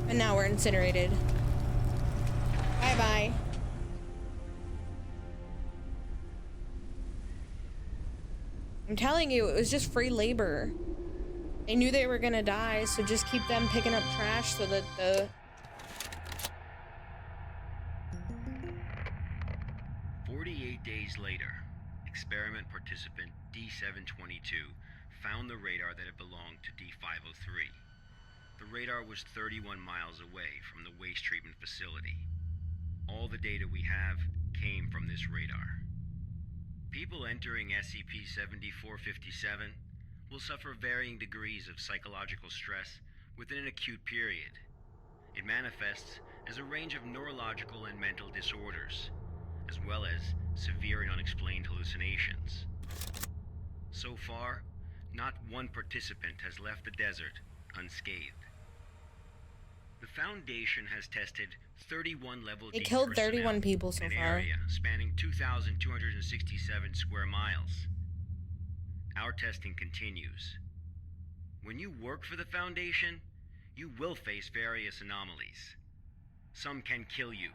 And now we're incinerated. Bye-bye. I'm telling you, it was just free labor. They knew they were gonna die, so just keep them picking up trash so that the... 48 days later, experiment participant D722 found the radar that had belonged to D503. The radar was 31 miles away from the waste treatment facility. All the data we have came from this radar. People entering SCP-7457 will suffer varying degrees of psychological stress within an acute period. It manifests as a range of neurological and mental disorders, as well as severe and unexplained hallucinations. So far, not one participant has left the desert unscathed. The Foundation has tested 31 level They D killed 31 personnel people so in an far. area spanning 2,267 square miles. Our testing continues. When you work for the Foundation, you will face various anomalies. Some can kill you,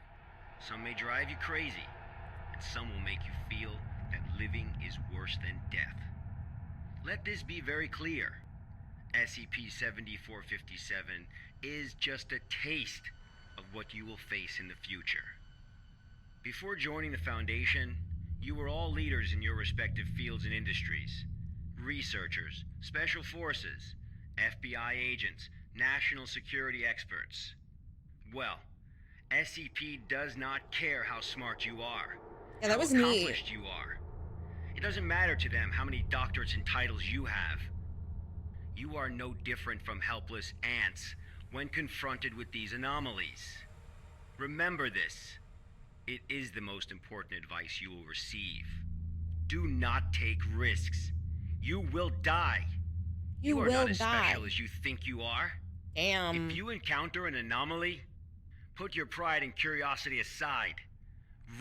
some may drive you crazy, and some will make you feel that living is worse than death. Let this be very clear. SCP-7457 is just a taste of what you will face in the future. Before joining the Foundation, you were all leaders in your respective fields and industries. Researchers, special forces, FBI agents, national security experts. Well, SCP does not care how smart you are. Yeah, that how was neat. accomplished you are. It doesn't matter to them how many doctorates and titles you have. You are no different from helpless ants when confronted with these anomalies. Remember this. It is the most important advice you will receive. Do not take risks. You will die. You are will not as die. special as you think you are. Damn. If you encounter an anomaly, put your pride and curiosity aside.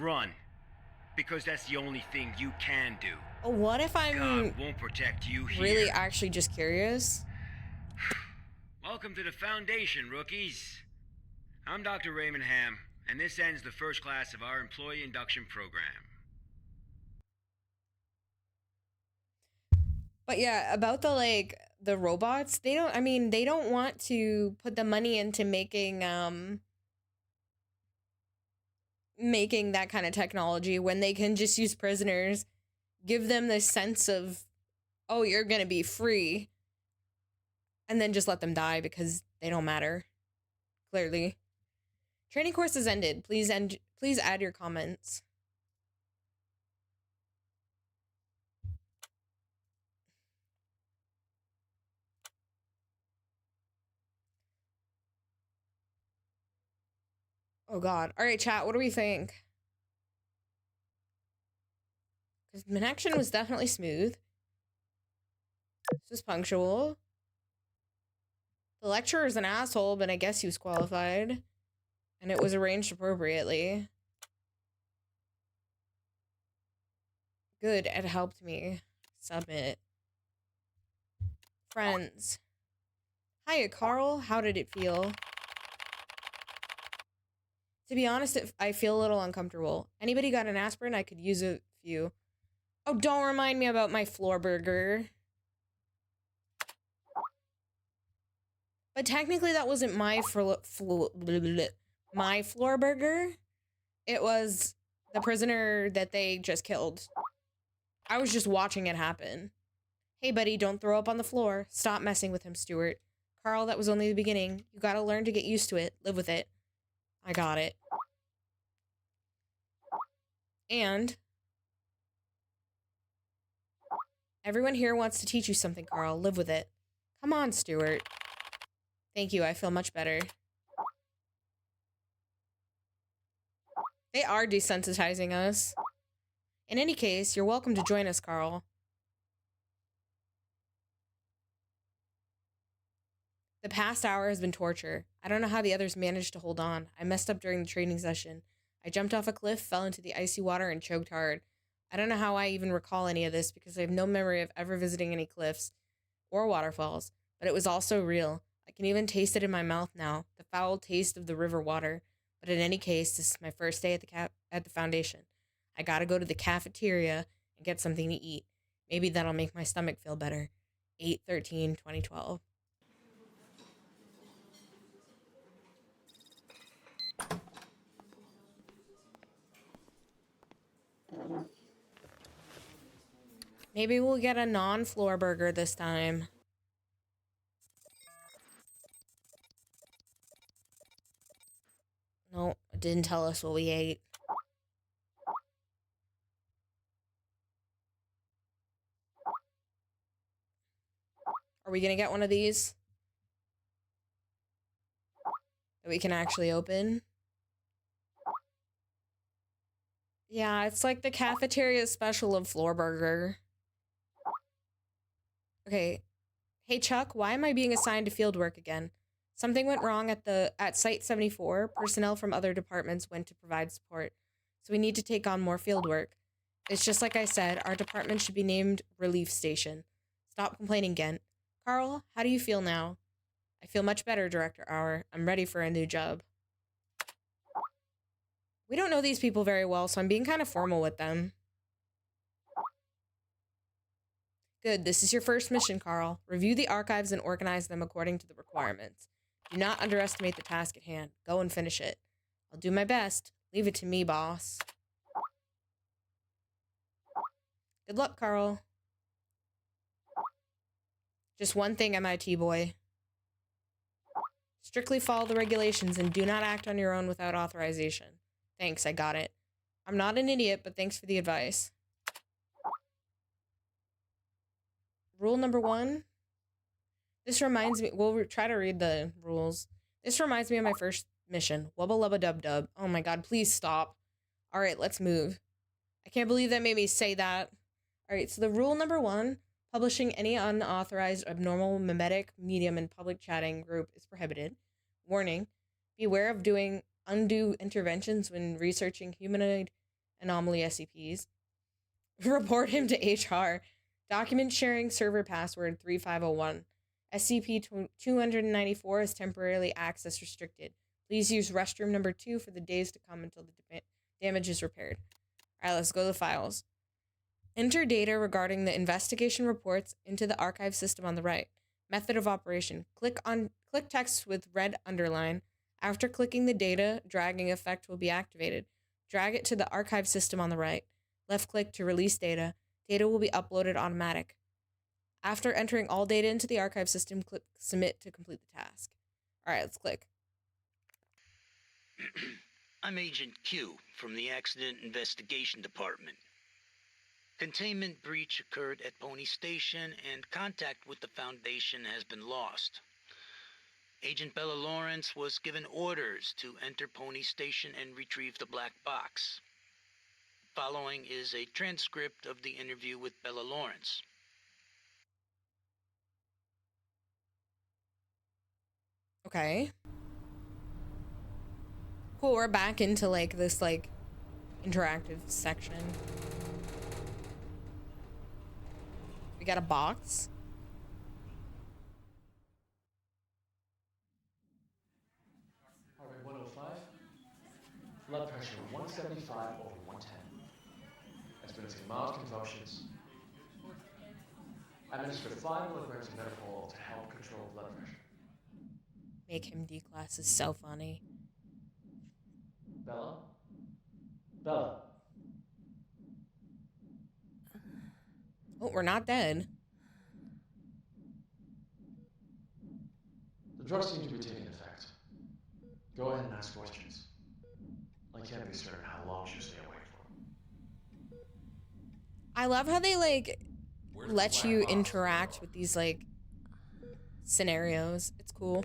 Run. Because that's the only thing you can do. What if I'm God won't protect you here. really actually just curious? Welcome to the Foundation, rookies. I'm Dr. Raymond Ham, and this ends the first class of our employee induction program. But yeah, about the robots, they don't want to put the money into making that kind of technology when they can just use prisoners, give them this sense of, oh, you're gonna be free, and then just let them die because they don't matter. Clearly. Training course has ended. Please add your comments. Oh god. All right, chat, what do we think? Because the connection was definitely smooth. This was punctual. The lecturer is an asshole, but I guess he was qualified. And it was arranged appropriately. Good, it helped me. Submit. Friends. Hiya, Carl. How did it feel? To be honest, I feel a little uncomfortable. Anybody got an aspirin? I could use a few. Oh, don't remind me about my floor burger. But technically that wasn't my my floor burger. It was the prisoner that they just killed. I was just watching it happen. Hey buddy, don't throw up on the floor. Stop messing with him, Stuart. Carl, that was only the beginning. You gotta learn to get used to it. Live with it. I got it. And everyone here wants to teach you something, Carl. Live with it. Come on, Stuart. Thank you, I feel much better. They are desensitizing us. In any case, you're welcome to join us, Carl. The past hour has been torture. I don't know how the others managed to hold on. I messed up during the training session. I jumped off a cliff, fell into the icy water, and choked hard. I don't know how I even recall any of this because I have no memory of ever visiting any cliffs or waterfalls, but it was also real. I can even taste it in my mouth now, the foul taste of the river water. But in any case, this is my first day at the Foundation. I gotta go to the cafeteria and get something to eat. Maybe that'll make my stomach feel better. 8/13/2012. Maybe we'll get a non-floor burger this time. No, it didn't tell us what we ate. Are we gonna get one of these that we can actually open? Yeah, it's like the cafeteria special of floor burger. Okay. Hey Chuck, why am I being assigned to field work again? Something went wrong at Site 74. Personnel from other departments went to provide support. So we need to take on more field work. It's just like I said, our department should be named Relief Station. Stop complaining, Gent. Carl, how do you feel now? I feel much better, Director Auer. I'm ready for a new job. We don't know these people very well, so I'm being kind of formal with them. Good, this is your first mission, Carl. Review the archives and organize them according to the requirements. Do not underestimate the task at hand. Go and finish it. I'll do my best. Leave it to me, boss. Good luck, Carl. Just one thing, MIT boy. Strictly follow the regulations and do not act on your own without authorization. Thanks, I got it. I'm not an idiot, but thanks for the advice. Rule number 1. This reminds me, we'll try to read the rules. This reminds me of my first mission. Wubba lubba dub dub. Oh my god, please stop. Alright, let's move. I can't believe that made me say that. Alright, so the rule number 1, publishing any unauthorized abnormal mimetic medium in public chatting group is prohibited. Warning, beware of doing undue interventions when researching humanoid anomaly SCPs. Report him to HR. Document sharing server password 3501. SCP-294 is temporarily access restricted. Please use restroom number 2 for the days to come until the damage is repaired. Alright, let's go to the files. Enter data regarding the investigation reports into the archive system on the right. Method of operation. Click text with red underline. After clicking the data, dragging effect will be activated. Drag it to the archive system on the right. Left click to release data. Data will be uploaded automatic. After entering all data into the archive system, click submit to complete the task. Alright, let's click. I'm Agent Q from the Accident Investigation Department. Containment breach occurred at Pony Station and contact with the Foundation has been lost. Agent Bella Lawrence was given orders to enter Pony Station and retrieve the black box. Following is a transcript of the interview with Bella Lawrence. Okay. Cool, we're back into like this like interactive section. We got a box. Heart rate 105. Blood pressure 175 over 110. Experiencing mild convulsions. Administer 5 milligrams of metapol to help control blood pressure. Make him declass is so funny. Bella? Bella? Oh, we're not dead. The drugs seem to be taking effect. Go ahead and ask questions. I can't be certain how long she'll stay awake for. I love how they like let you interact with these like scenarios. It's cool.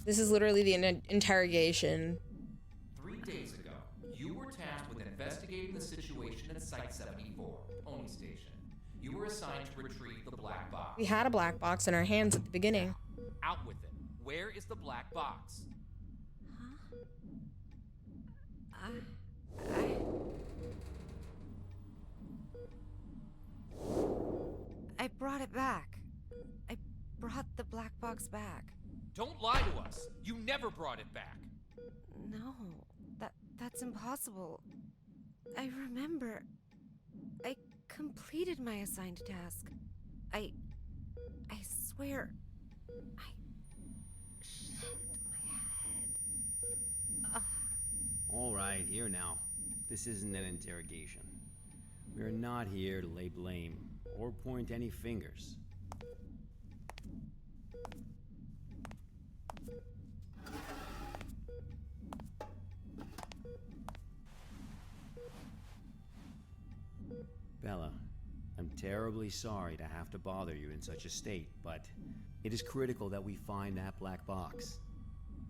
This is literally the interrogation. 3 days ago, you were tasked with investigating the situation at Site 74, Pony Station. You were assigned to retrieve the black box. We had a black box in our hands at the beginning. Out with it. Where is the black box? I brought it back. I brought the black box back. Don't lie to us. You never brought it back. No, that's impossible. I remember. I completed my assigned task. I swear. Shit, my head. All right, here now. This isn't an interrogation. We're not here to lay blame or point any fingers. Bella, I'm terribly sorry to have to bother you in such a state, but it is critical that we find that black box.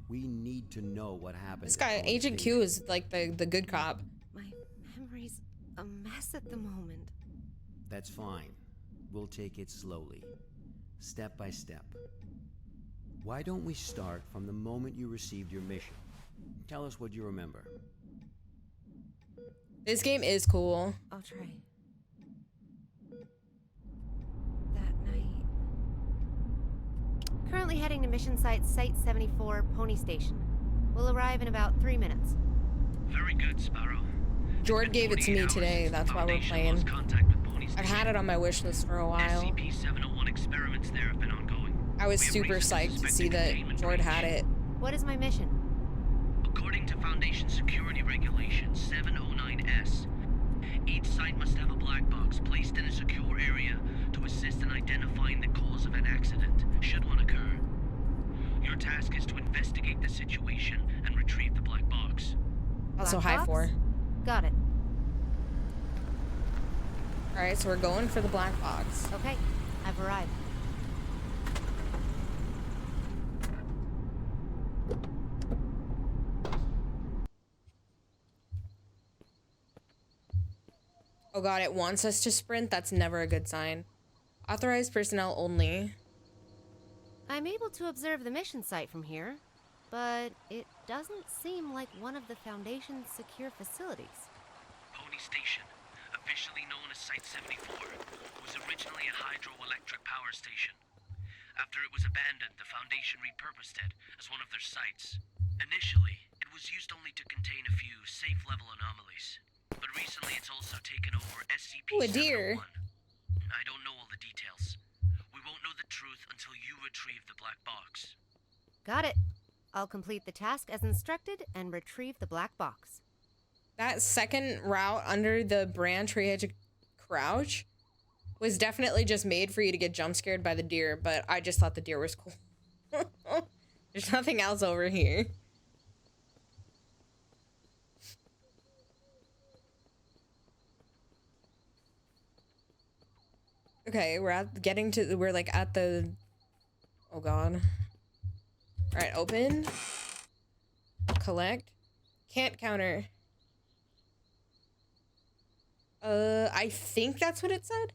We need to know what happened. This guy, Agent Q, is like the good cop. My memory's a mess at the moment. That's fine. We'll take it slowly, step by step. Why don't we start from the moment you received your mission? Tell us what you remember. This game is cool. I'll try. That night. Currently heading to mission site 74, Pony Station. We'll arrive in about 3 minutes. Very good, Sparrow. Jord gave it to me today. That's why we're playing. I've had it on my wish list for a while. SCP-701 experiments there have been ongoing. I was super psyched to see that Jord had it. What is my mission? According to Foundation security regulations 709S, each site must have a black box placed in a secure area to assist in identifying the cause of an accident, should one occur. Your task is to investigate the situation and retrieve the black box. Also, Black high box? 4. Got it. Alright, so we're going for the black box. Okay, I've arrived. Oh god, it wants us to sprint? That's never a good sign. Authorized personnel only. I'm able to observe the mission site from here, but it doesn't seem like one of the Foundation's secure facilities. Pony Station, officially known as Site 74, was originally a hydroelectric power station. After it was abandoned, the Foundation repurposed it as one of their sites. Initially, it was used only to contain a few safe-level anomalies. But recently it's also taken over SCP Ooh, a deer. 701. I don't know all the details. We won't know the truth until you retrieve the black box. Got it. I'll complete the task as instructed and retrieve the black box. That second route under the branch where you had to crouch was definitely just made for you to get jump scared by the deer, but I just thought the deer was cool. There's nothing else over here. Okay, we're like at the, oh god. All right, open. Collect. Can't counter. I think that's what it said.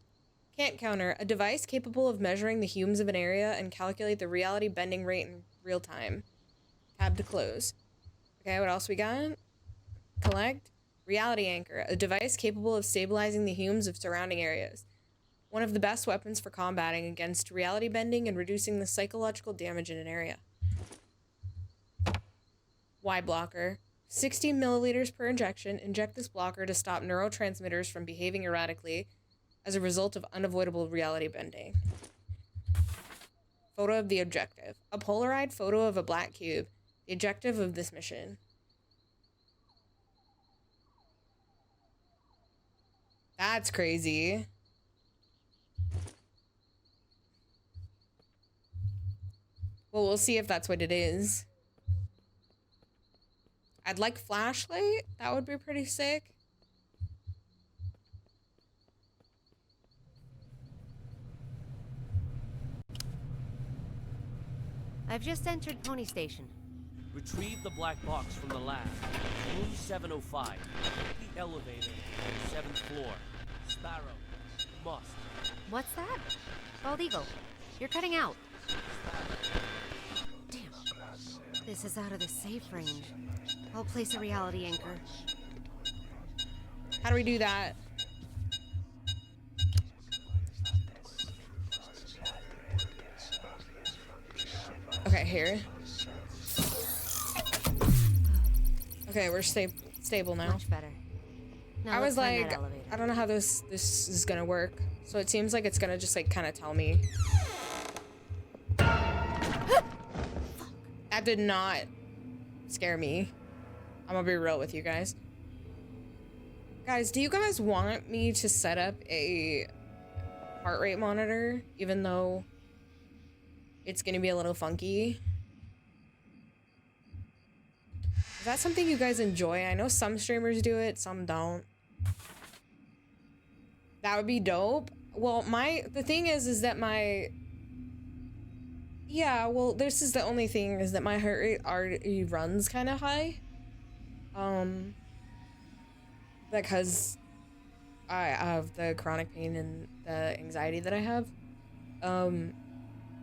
Can't counter. A device capable of measuring the humes of an area and calculate the reality bending rate in real time. Tab to close. Okay, what else we got? Collect. Reality anchor. A device capable of stabilizing the humes of surrounding areas. One of the best weapons for combating against reality bending and reducing the psychological damage in an area. Y blocker. 60 milliliters per injection. Inject this blocker to stop neurotransmitters from behaving erratically as a result of unavoidable reality bending. Photo of the objective. A Polaroid photo of a black cube. The objective of this mission. That's crazy. Well, we'll see if that's what it is. I'd like flashlight. That would be pretty sick. I've just entered Pony Station. Retrieve the black box from the lab. Room 705. The elevator on the 7th floor. Sparrow. Must. What's that? Bald Eagle, you're cutting out. Damn. This is out of the safe range. I'll place a reality anchor. How do we do that? Okay, here. Okay, we're stable now. Much better. Now I was let's find like, that elevator. I don't know how this is gonna work. So it seems like it's gonna just like kind of tell me. That did not scare me. I'm gonna be real with you guys. Guys, do you guys want me to set up a heart rate monitor, even though it's gonna be a little funky? Is that something you guys enjoy? I know some streamers do it, some don't. That would be dope. Well, the thing is that my, yeah, well, this is the only thing, is that my heart rate already runs kind of high. Because I have the chronic pain and the anxiety that I have.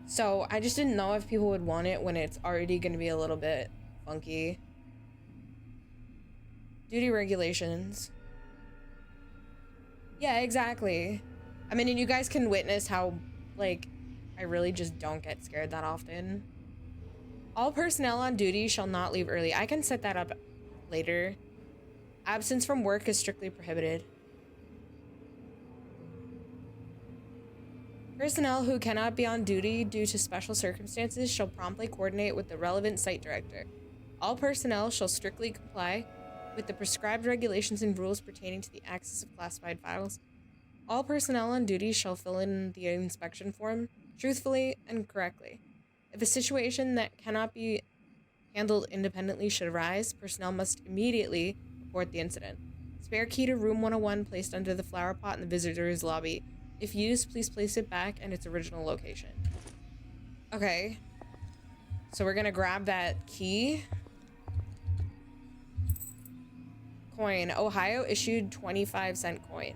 So I just didn't know if people would want it when it's already going to be a little bit funky. Duty regulations. Yeah, exactly. I mean, and you guys can witness how, like, I really just don't get scared that often. All personnel on duty shall not leave early. I can set that up later. Absence from work is strictly prohibited. Personnel who cannot be on duty due to special circumstances shall promptly coordinate with the relevant site director. All personnel shall strictly comply with the prescribed regulations and rules pertaining to the access of classified files. All personnel on duty shall fill in the inspection form truthfully and correctly. If a situation that cannot be handled independently should arise, personnel must immediately report the incident. Spare key to room 101 placed under the flower pot in the visitor's lobby. If used, please place it back in its original location. Okay. So we're gonna grab that key. Coin. Ohio issued 25-cent coin.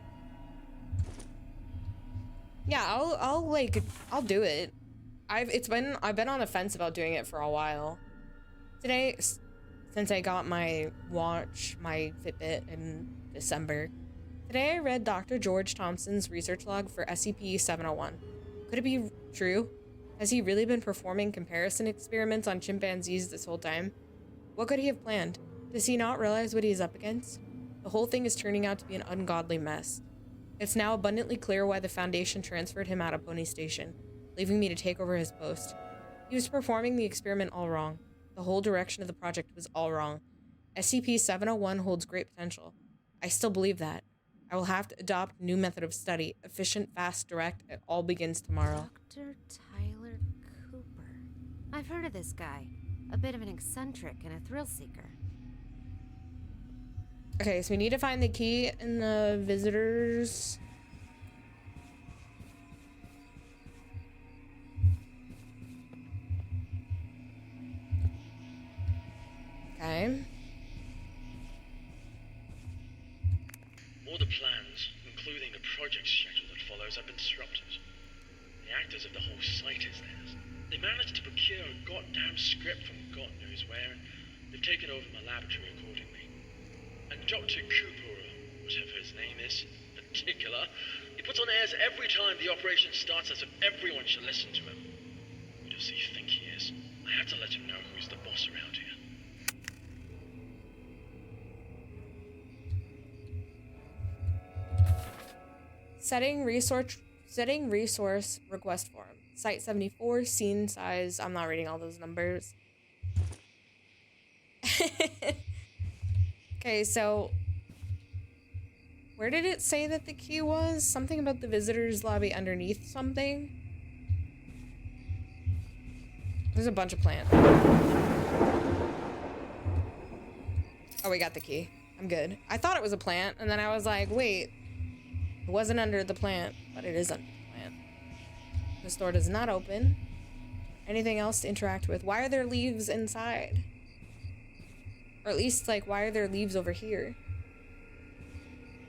Yeah, I'll do it. I've been on the fence about doing it for a while. Today, since I got my watch, my Fitbit in December, today I read Dr. George Thompson's research log for SCP-701. Could it be true? Has he really been performing comparison experiments on chimpanzees this whole time? What could he have planned? Does he not realize what he is up against? The whole thing is turning out to be an ungodly mess. It's now abundantly clear why the Foundation transferred him out of Pony Station, leaving me to take over his post. He was performing the experiment all wrong. The whole direction of the project was all wrong. SCP-701 holds great potential. I still believe that. I will have to adopt a new method of study. Efficient, fast, direct. It all begins tomorrow. Dr. Tyler Cooper. I've heard of this guy. A bit of an eccentric and a thrill seeker. Okay, so we need to find the key in the visitors. Okay. All the plans, including the project schedule that follows, have been disrupted. The actors of the whole site is theirs. They managed to procure a goddamn script from God knows where, and they've taken over my laboratory accordingly. And Dr. Cooper, whatever his name is, particular, he puts on airs every time the operation starts as if everyone should listen to him. Who does he think he is? I have to let him know who's the boss around here. Setting resource request form. Site 74, scene size. I'm not reading all those numbers. Okay, so where did it say that the key was? Something about the visitors lobby underneath something. There's a bunch of plants. Oh, we got the key. I'm good. I thought it was a plant, and then I was like, wait, it wasn't under the plant, but it is under the plant. This door does not open. Anything else to interact with? Why are there leaves inside? Or at least, like, why are there leaves over here?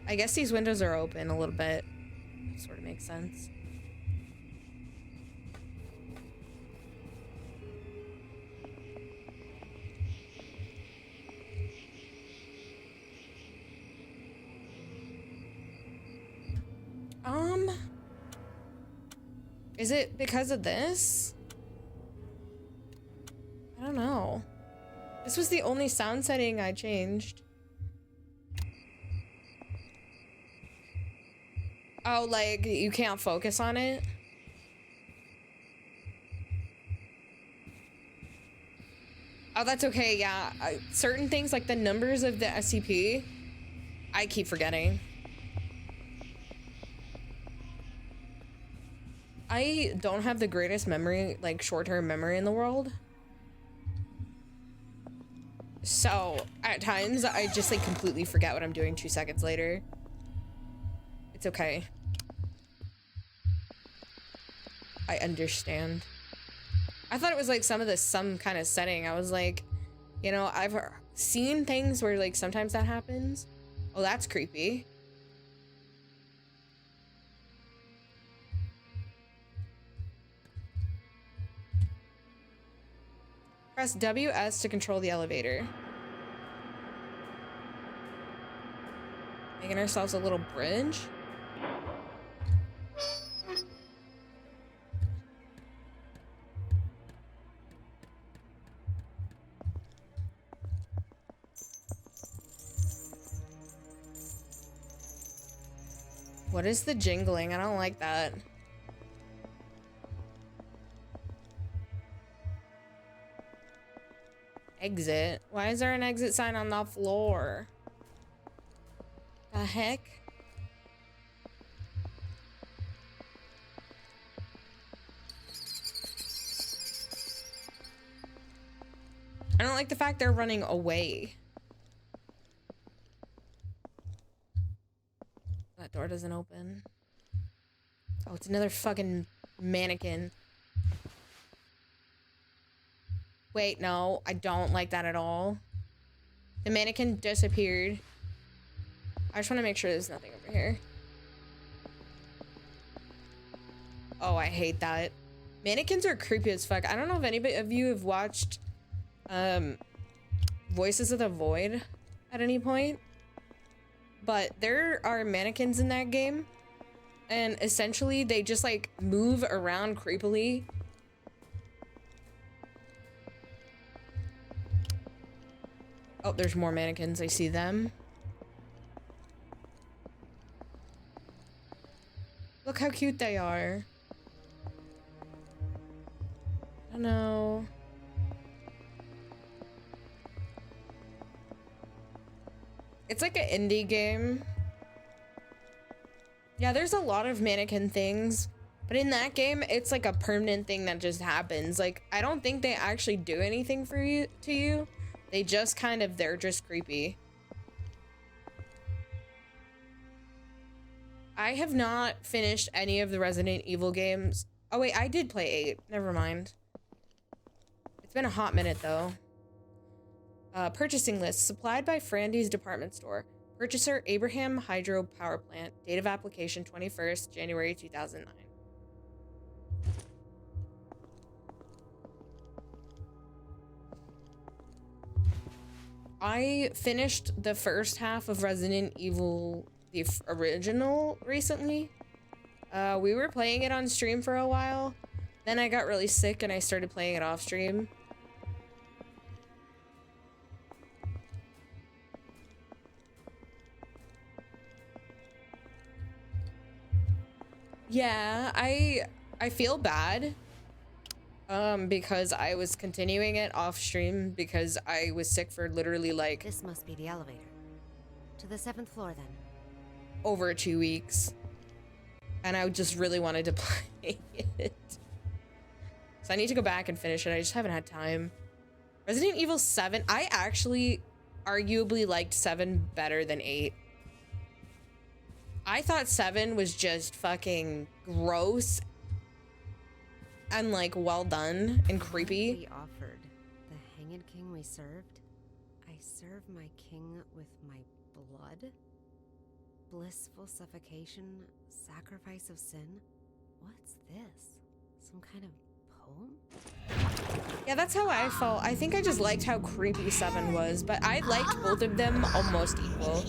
I guess these windows are open a little bit. Sort of makes sense. Is it because of this? I don't know. This was the only sound setting I changed. Oh, like, you can't focus on it? Oh, that's okay, yeah. Certain things, like the numbers of the SCP, I keep forgetting. I don't have the greatest memory, like, short-term memory in the world. So, at times, I just, like, completely forget what I'm doing 2 seconds later. It's okay. I understand. I thought it was, like, some kind of setting. I was like, you know, I've seen things where, like, sometimes that happens. Oh, that's creepy. Press WS to control the elevator. Making ourselves a little bridge. What is the jingling? I don't like that. Exit? Why is there an exit sign on the floor? The heck? I don't like the fact they're running away. That door doesn't open. Oh, it's another fucking mannequin. Wait, no, I don't like that at all. The mannequin disappeared. I just want to make sure there's nothing over here. Oh, I hate that. Mannequins are creepy as fuck. I don't know if anybody of you have watched Voices of the Void at any point, but there are mannequins in that game, and essentially they just like move around creepily. Oh, there's more mannequins. I see them. Look how cute they are. I don't know. It's like an indie game. Yeah, there's a lot of mannequin things, but in that game, it's like a permanent thing that just happens. Like, I don't think they actually do anything for you to you. They just kind of, they're just creepy. I have not finished any of the Resident Evil games. Oh wait, I did play 8. Never mind. It's been a hot minute though. Purchasing list supplied by Frandy's department store. Purchaser Abraham Hydro Power Plant. Date of application 21st January 2009. I finished the first half of Resident Evil, the original, recently. We were playing it on stream for a while. Then I got really sick and I started playing it off stream. Yeah, I feel bad. Because I was continuing it off stream because I was sick for literally like... This must be the elevator. To the 7th floor then. Over 2 weeks. And I just really wanted to play it. So I need to go back and finish it. I just haven't had time. Resident Evil 7, I actually arguably liked 7 better than 8. I thought 7 was just fucking gross and like well done and creepy. We offered the hanged king we served. I serve my king with my blood. Blissful suffocation, sacrifice of sin. What's this? Some kind of poem? Yeah, that's how I felt. I think I just liked how creepy 7 was, but I liked both of them almost equal.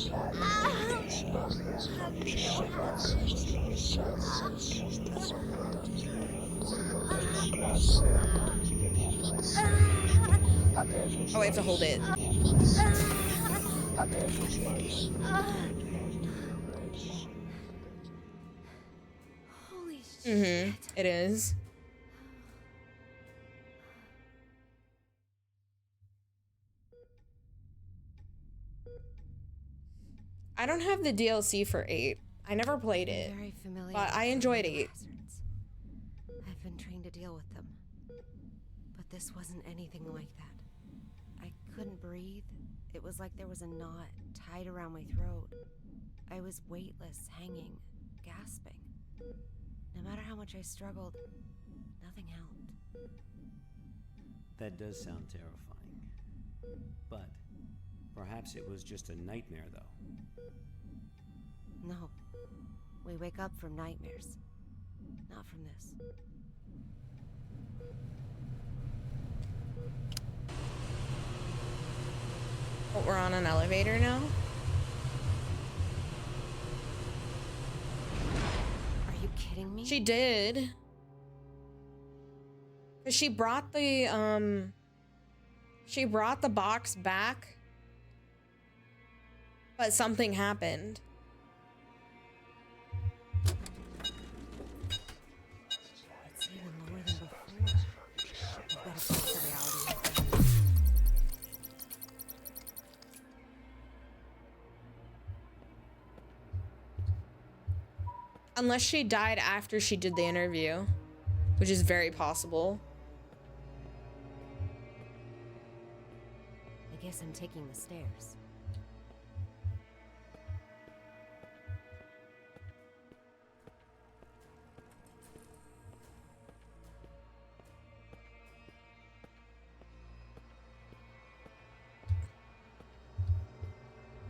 Oh, I have to hold it. Holy shit. It is. I don't have the DLC for 8. I never played it, Very familiar but with I enjoyed fire 8. hazards. I've been trained to deal with them, but this wasn't anything like that. I couldn't breathe. It was like there was a knot tied around my throat. I was weightless, hanging, gasping. No matter how much I struggled, nothing helped. That does sound terrifying. But perhaps it was just a nightmare, though. No. We wake up from nightmares. Not from this. Oh, we're on an elevator now? Are you kidding me? She did. 'Cause she brought the box back. But something happened. It's even lower than before. We've got to fix the reality. Unless she died after she did the interview, which is very possible. guess I'm taking the stairs.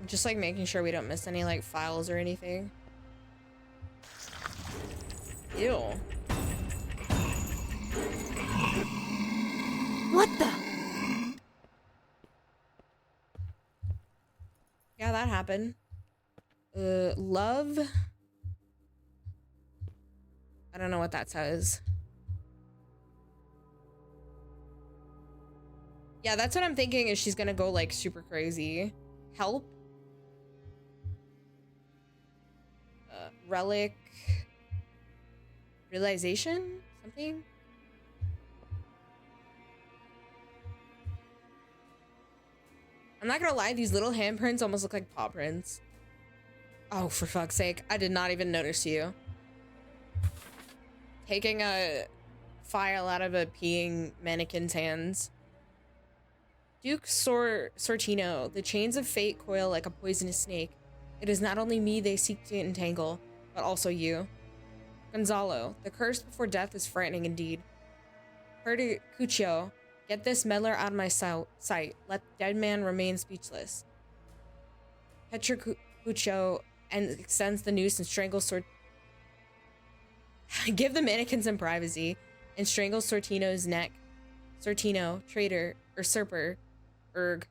Just like making sure we don't miss any like files or anything. Ew. What the? Yeah, that happened. Love. I don't know what that says. Yeah, that's what I'm thinking is she's gonna go like super crazy. Help. Relic. Realization? Something? I'm not gonna lie, these little handprints almost look like paw prints. Oh, for fuck's sake. I did not even notice you. Taking a file out of a peeing mannequin's hands. Duke Sortino, the chains of fate coil like a poisonous snake. It is not only me they seek to entangle, but also you. Gonzalo, the curse before death is frightening indeed. Perdicuccio, get this meddler out of my sight. Let the dead man remain speechless. Petricuccio extends the noose and strangles Give the mannequin some privacy and strangle Sortino's neck. Sortino, traitor, usurper, erg.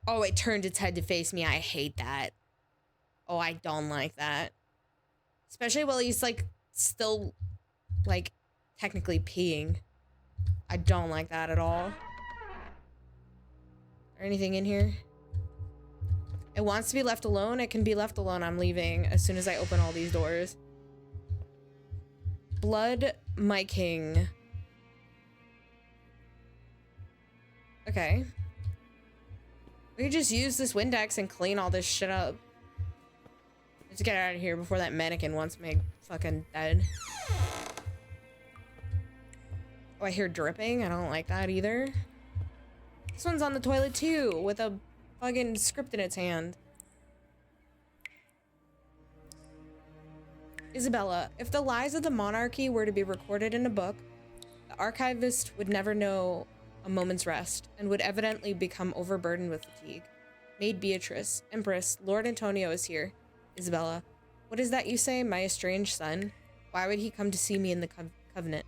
Oh, it turned its head to face me. I hate that. Oh, I don't like that. Especially while he's, like, still, like, technically peeing. I don't like that at all. Is there anything in here? It wants to be left alone. It can be left alone. I'm leaving as soon as I open all these doors. Blood, my king. Okay. We could just use this Windex and clean all this shit up. Let's get out of here before that mannequin wants me fucking dead. Oh, I hear dripping. I don't like that either. This one's on the toilet too, with a fucking script in its hand. Isabella, if the lies of the monarchy were to be recorded in a book, the archivist would never know a moment's rest, and would evidently become overburdened with fatigue. Maid Beatrice, Empress, Lord Antonio is here. Isabella, what is that you say, my estranged son? Why would he come to see me in the convent?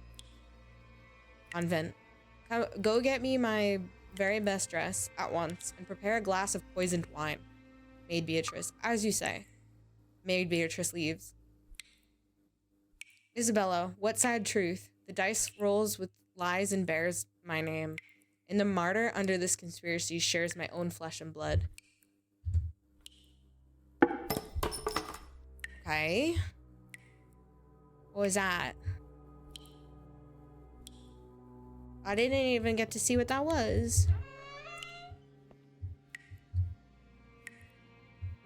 Go get me my very best dress at once, and prepare a glass of poisoned wine. Maid Beatrice, as you say. Maid Beatrice leaves. Isabella, what sad truth? The dice rolls with lies and bears my name. And the martyr under this conspiracy shares my own flesh and blood. Okay. What was that? I didn't even get to see what that was.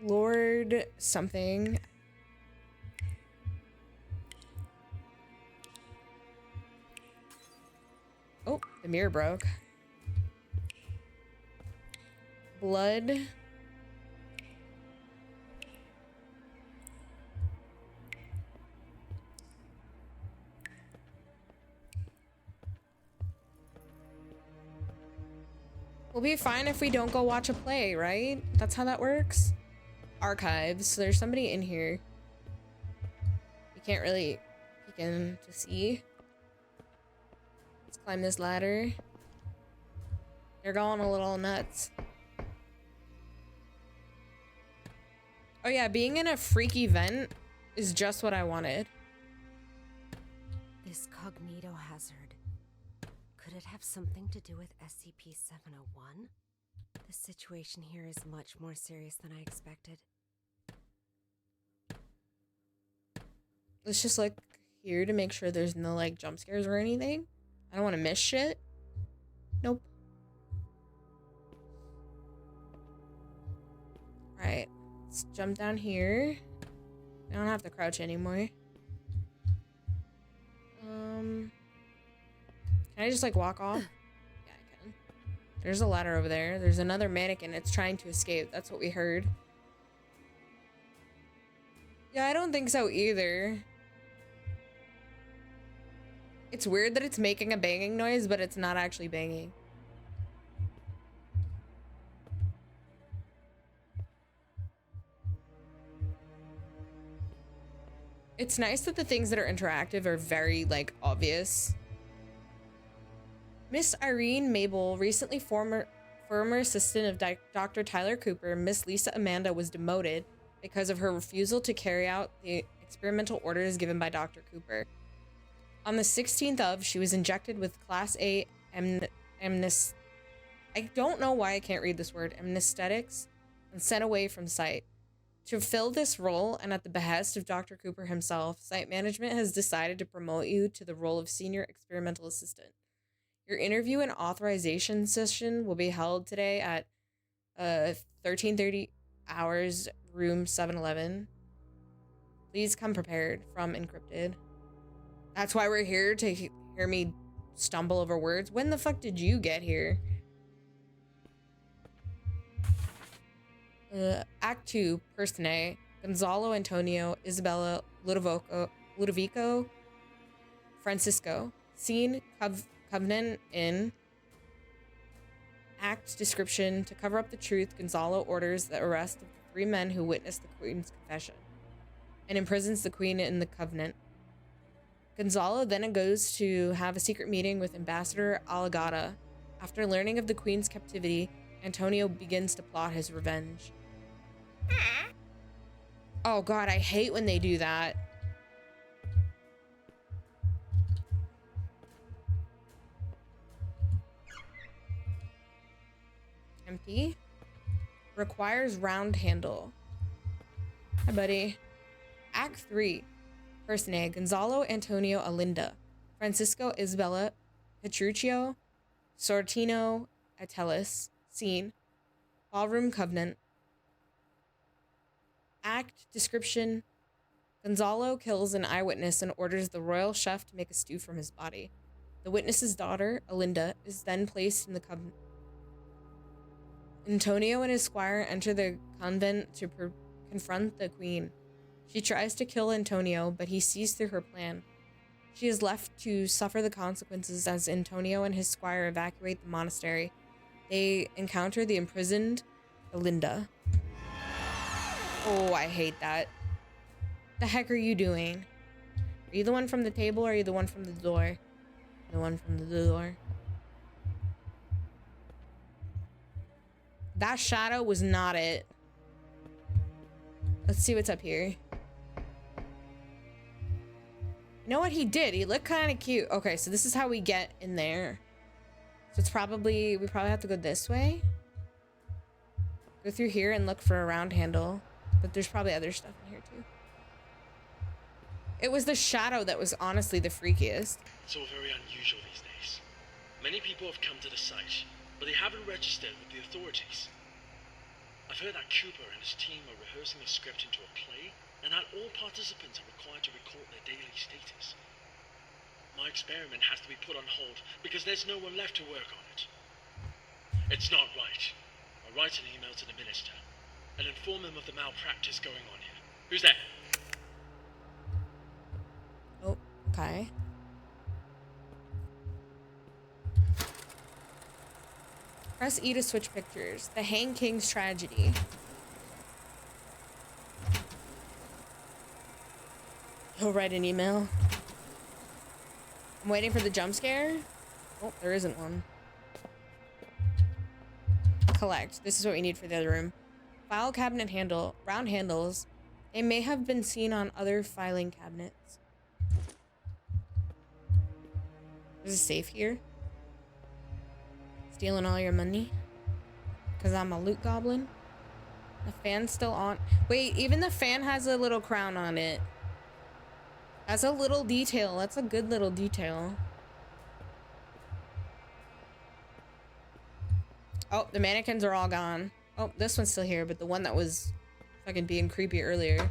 Lord something. Oh, the mirror broke. Blood. We'll be fine if we don't go watch a play, right? That's how that works. Archives. So there's somebody in here. You can't really peek in to see. Let's climb this ladder. They're going a little nuts. Oh yeah, being in a freaky vent is just what I wanted. This cognito hazard. Could it have something to do with SCP-701? The situation here is much more serious than I expected. Let's just look here to make sure there's no like jump scares or anything. I don't want to miss shit. Nope. Alright. Let's jump down here. I don't have to crouch anymore. Can I just like walk off? Yeah, I can. There's a ladder over there. There's another mannequin. It's trying to escape. That's what we heard. Yeah, I don't think so either. It's weird that it's making a banging noise, but it's not actually banging. It's nice that the things that are interactive are very, like, obvious. Miss Irene Mabel, recently former assistant of Dr. Tyler Cooper, Miss Lisa Amanda was demoted because of her refusal to carry out the experimental orders given by Dr. Cooper. On the 16th of, she was injected with Class A I don't know why I can't read this word, amnesthetics, and sent away from site. To fill this role, and at the behest of Dr. Cooper himself, site management has decided to promote you to the role of senior experimental assistant. Your interview and authorization session will be held today at 13:30 hours, room 711. Please come prepared. From Encrypted. That's why we're here, to hear me stumble over words. When the fuck did you get here? Act 2, Person A, Gonzalo Antonio, Isabella, Ludovico, Francisco. Scene, Covenant Inn. Act description, to cover up the truth, Gonzalo orders the arrest of the 3 men who witnessed the Queen's confession and imprisons the Queen in the Covenant. Gonzalo then goes to have a secret meeting with Ambassador Alagata. After learning of the Queen's captivity, Antonio begins to plot his revenge. Oh god, I hate when they do that. Empty. Requires round handle. Hi, buddy. Act 3. Person A, Gonzalo Antonio Alinda. Francisco Isabella Petruccio. Sortino Atelis. Scene, Ballroom Covenant. Act description, Gonzalo kills an eyewitness and orders the royal chef to make a stew from his body. The witness's daughter, Alinda, is then placed in the covenant. Antonio and his squire enter the convent to confront the queen. She tries to kill Antonio, but he sees through her plan. She is left to suffer the consequences as Antonio and his squire evacuate the monastery. They encounter the imprisoned Alinda. Oh, I hate that. The heck are you doing? Are you the one from the table, or are you the one from the door? The one from the door. That shadow was not it. Let's see what's up here. You know what he did? He looked kind of cute. Okay, so this is how we get in there. So it's probably, we probably have to go this way. Go through here and look for a round handle. But there's probably other stuff in here too. It was the shadow that was honestly the freakiest. It's all very unusual these days. Many people have come to the site, but they haven't registered with the authorities. I've heard that Cooper and his team are rehearsing the script into a play, and that all participants are required to record their daily status. My experiment has to be put on hold because there's no one left to work on it. It's not right. I'll write an email to the minister and inform him of the malpractice going on here. Who's there? Oh, okay. Press E to switch pictures. The Hang King's tragedy. He'll write an email. I'm waiting for the jump scare. Oh, there isn't one. Collect. This is what we need for the other room. File cabinet handle. Round handles. They may have been seen on other filing cabinets. There's a safe here. Stealing all your money. Because I'm a loot goblin. The fan's still on. Wait, even the fan has a little crown on it. That's a little detail. That's a good little detail. Oh, the mannequins are all gone. Oh, this one's still here, but the one that was fucking being creepy earlier.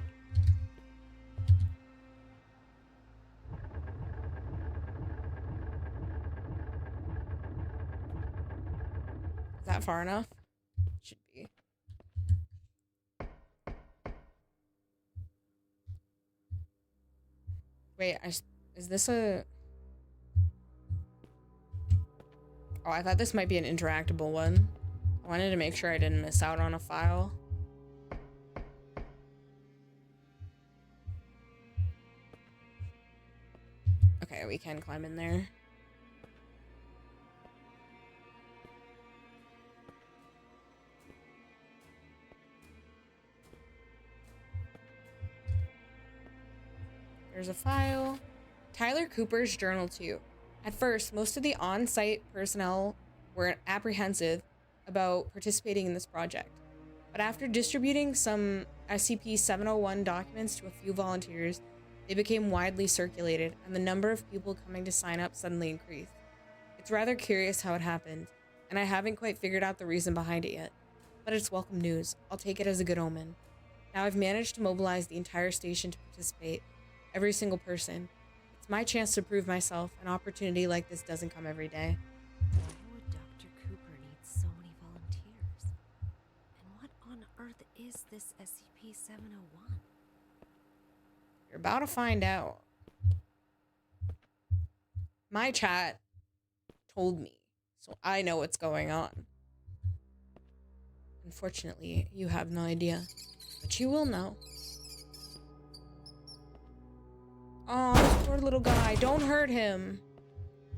that far enough? Should be. Wait, is this a... Oh, I thought this might be an interactable one. I wanted to make sure I didn't miss out on a file. Okay, we can climb in there. There's a file. Tyler Cooper's journal too. At first, most of the on-site personnel were apprehensive about participating in this project. But after distributing some SCP-701 documents to a few volunteers, they became widely circulated, and the number of people coming to sign up suddenly increased. It's rather curious how it happened, and I haven't quite figured out the reason behind it yet. But it's welcome news. I'll take it as a good omen. Now I've managed to mobilize the entire station to participate. Every single person. It's my chance to prove myself. An opportunity like this doesn't come every day. Why would Dr. Cooper need so many volunteers? And what on earth is this SCP-701? You're about to find out. My chat told me, so I know what's going on. Unfortunately, you have no idea, but you will know. Oh, this poor little guy. Don't hurt him.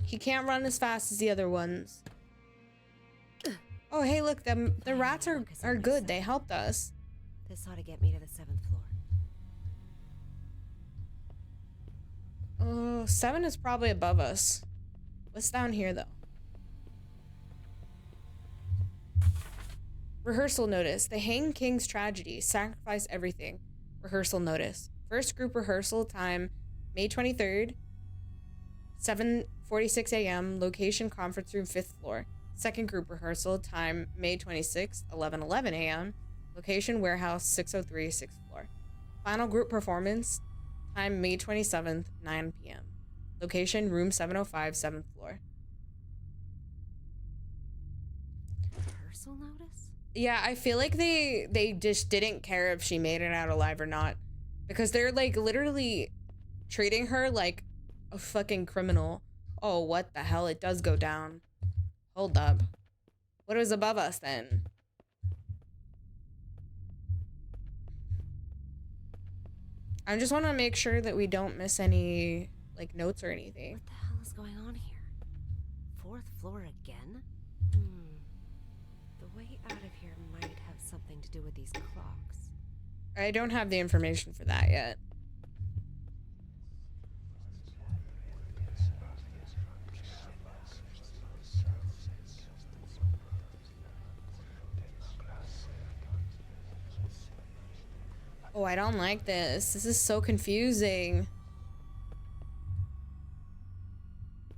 He can't run as fast as the other ones. Oh, hey, look, the rats are good. They helped us. This ought to get me to the 7th floor. 7 is probably above us. What's down here, though? Rehearsal notice. The Hang King's tragedy. Sacrifice everything. Rehearsal notice. First group rehearsal time, May 23rd, 7:46 a.m. Location, conference room, 5th floor. Second group rehearsal time, May 26th, 11:11 a.m. Location, warehouse, 603, 6th floor. Final group performance time, May 27th, 9 p.m. Location, room 705, 7th floor. Rehearsal notice? Yeah, I feel like they just didn't care if she made it out alive or not, because they're like literally treating her like a fucking criminal. Oh, what the hell? It does go down. Hold up. What is above us then? I just want to make sure that we don't miss any like notes or anything. What the hell is going on here? 4th floor again? The way out of here might have something to do with these clocks. I don't have the information for that yet. Oh, I don't like this. This is so confusing.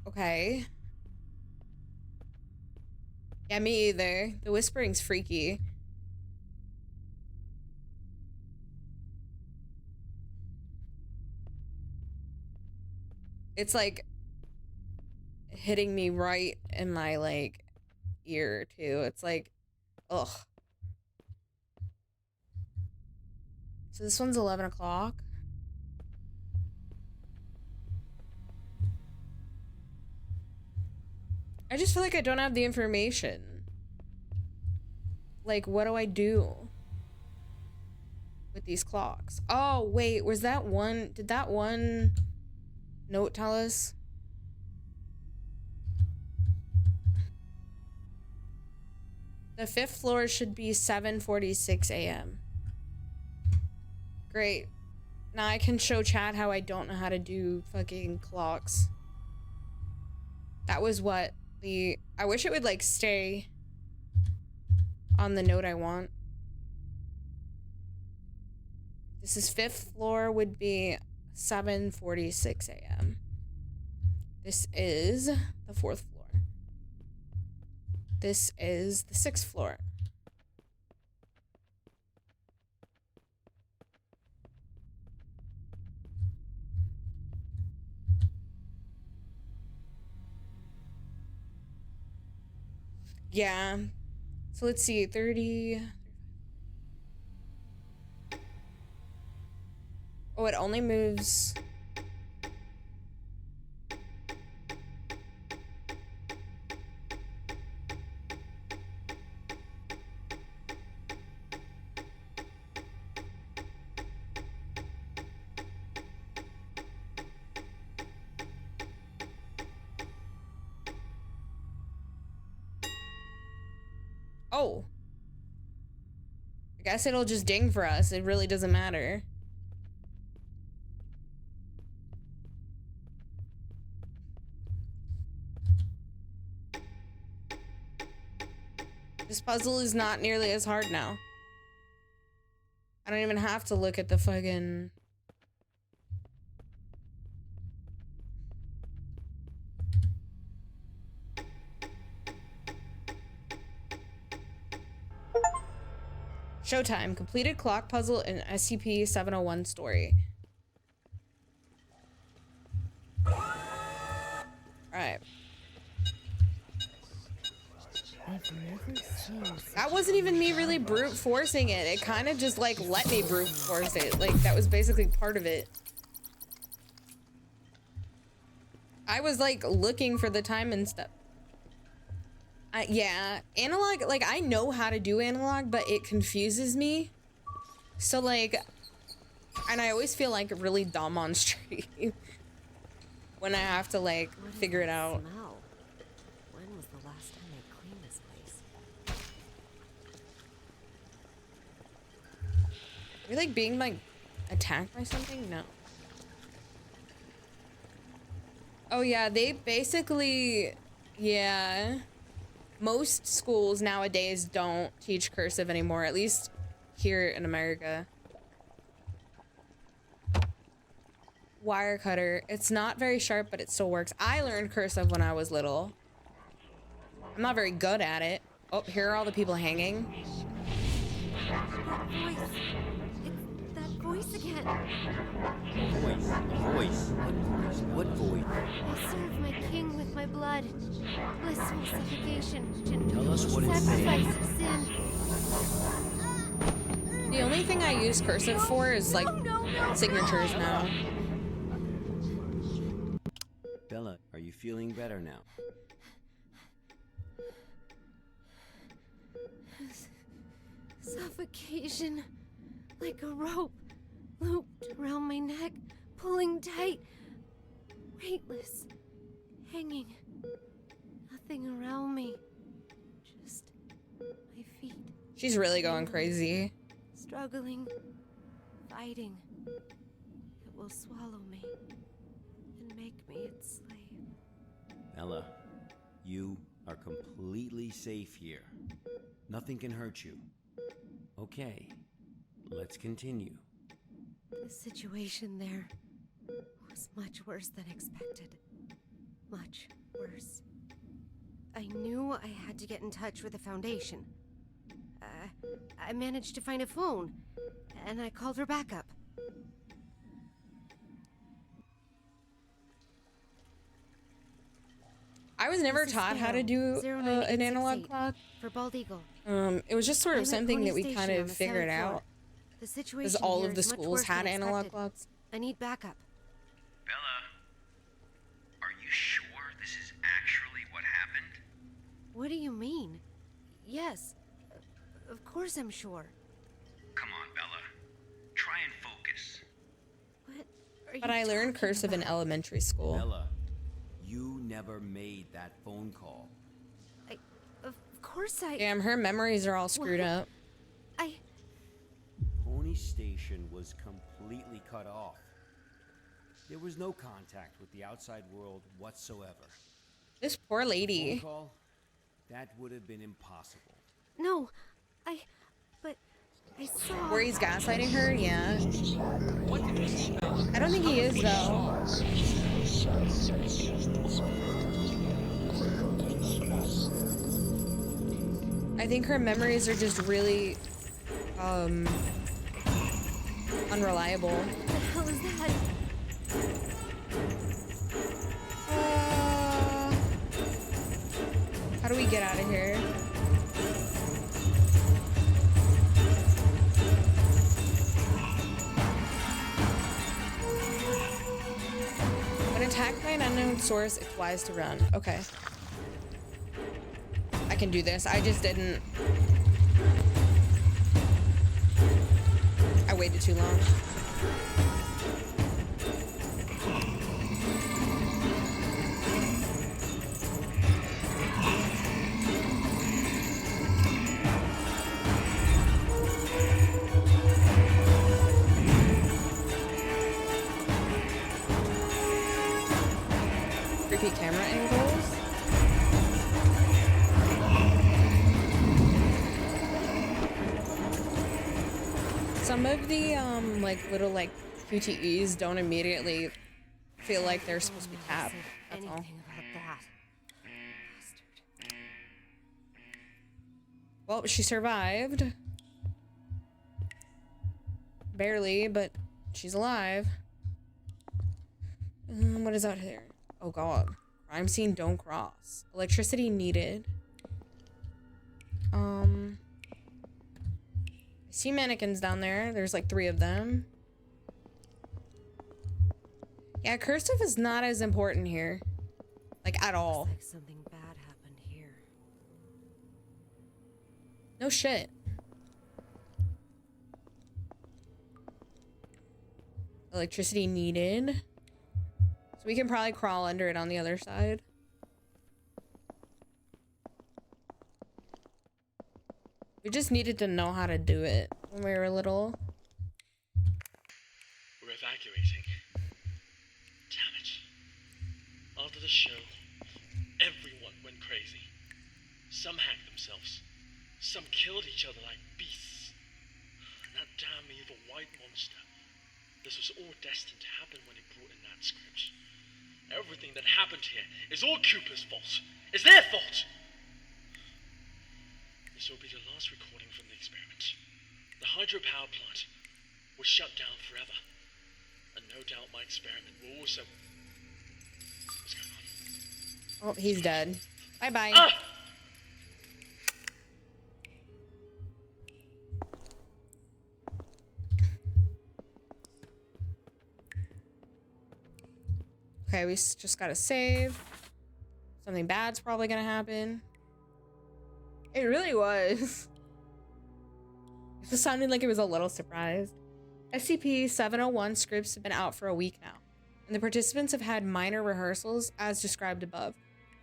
Okay. Yeah, me either. The whispering's freaky. It's like hitting me right in my like ear too. It's like, ugh. So this one's 11 o'clock. I just feel like I don't have the information. Like, what do I do with these clocks? Oh, wait, was that one? Did that one note tell us? The 5th floor should be 7:46 a.m. Great. Now I can show chat how I don't know how to do fucking clocks. That was what the... I wish it would like stay on the note I want. This is 5th floor would be 7:46 a.m. This is the 4th floor. This is the 6th floor. Yeah, So let's see, 30. Oh, it only moves. Oh. I guess it'll just ding for us. It really doesn't matter. This puzzle is not nearly as hard now. I don't even have to look at the fucking... Showtime. Completed clock puzzle in SCP-701 story. Alright. That wasn't even me really brute forcing it. It kind of just like let me brute force it. Like that was basically part of it. I was like looking for the time and stuff. Yeah, analog, like I know how to do analog, but it confuses me. So like, and I always feel like really dumb on stream when I have to like figure it out. Smell? When was the last time I cleaned this place? Are we like being like attacked by something? No. Oh yeah, they basically, yeah. Most schools nowadays don't teach cursive anymore, at least here in America. Wire cutter. It's not very sharp, but it still works. I learned cursive when I was little. I'm not very good at it. Oh, here are all the people hanging. That voice. It's that voice again. Voice. What voice? I serve my king with my blood. Blissful suffocation. Tell us what it Sacrifice says. of sin. The only thing I use cursive for is like signatures now. Bella, are you feeling better now? Suffocation. Like a rope. Looped around my neck. Pulling tight. Weightless. Hanging. Nothing around me. Just my feet. She's really going crazy. Struggling. Fighting. It will swallow me. And make me its slave. Bella, you are completely safe here. Nothing can hurt you. Okay, let's continue. The situation there was much worse than expected. Much worse. I knew I had to get in touch with the Foundation. I managed to find a phone, and I called her backup. I was never taught how to do an analog clock. For Bald Eagle. It was just sort of I'm at something Pony that we Station kind on of the figured 7th floor. out. The situation Because all here of the is much schools worse had than analog expected. clocks. I need backup. Bella, are you sure this is actually what happened? What do you mean? Yes. Of course I'm sure. Come on, Bella. Try and focus. What are But you I learned talking cursive in about? elementary school. Bella, you never made that phone call. Of course I... Damn, her memories are all screwed What? up. Pony Station was completely cut off. There was no contact with the outside world whatsoever. This poor lady. Phone call? That would have been impossible. No, but I saw... Where he's gaslighting her? Yeah. I don't think he is, though. I think her memories are just really, unreliable. What the hell is that? How do we get out of here? source, it's wise to run. Okay. I can do this. I just didn't. I waited too long. Creepy camera angles. Some of the like little like QTEs don't immediately feel like they're supposed to be tapped. That's all. Anything about that. Well, she survived. Barely, but she's alive. What is out here? Oh god. Crime scene, don't cross. Electricity needed. I see mannequins down there. There's like 3 of them. Yeah, cursive is not as important here. Like, at all. Looks like something bad happened here. No shit. Electricity needed. So we can probably crawl under it on the other side. We just needed to know how to do it when we were little. We're evacuating. Damn it. After the show, everyone went crazy. Some hacked themselves. Some killed each other like beasts. And that damn evil white monster. This was all destined to happen when he brought in that script. Everything that happened here is all Cooper's fault. It's their fault! This will be the last recording from the experiment. The hydropower plant was shut down forever. And no doubt my experiment will also... What's going on? Oh, he's dead. Bye-bye. Ah! Okay, we just gotta save. Something bad's probably gonna happen. It really was. It just sounded like it was a little surprised. SCP-701 scripts have been out for a week now, and the participants have had minor rehearsals as described above.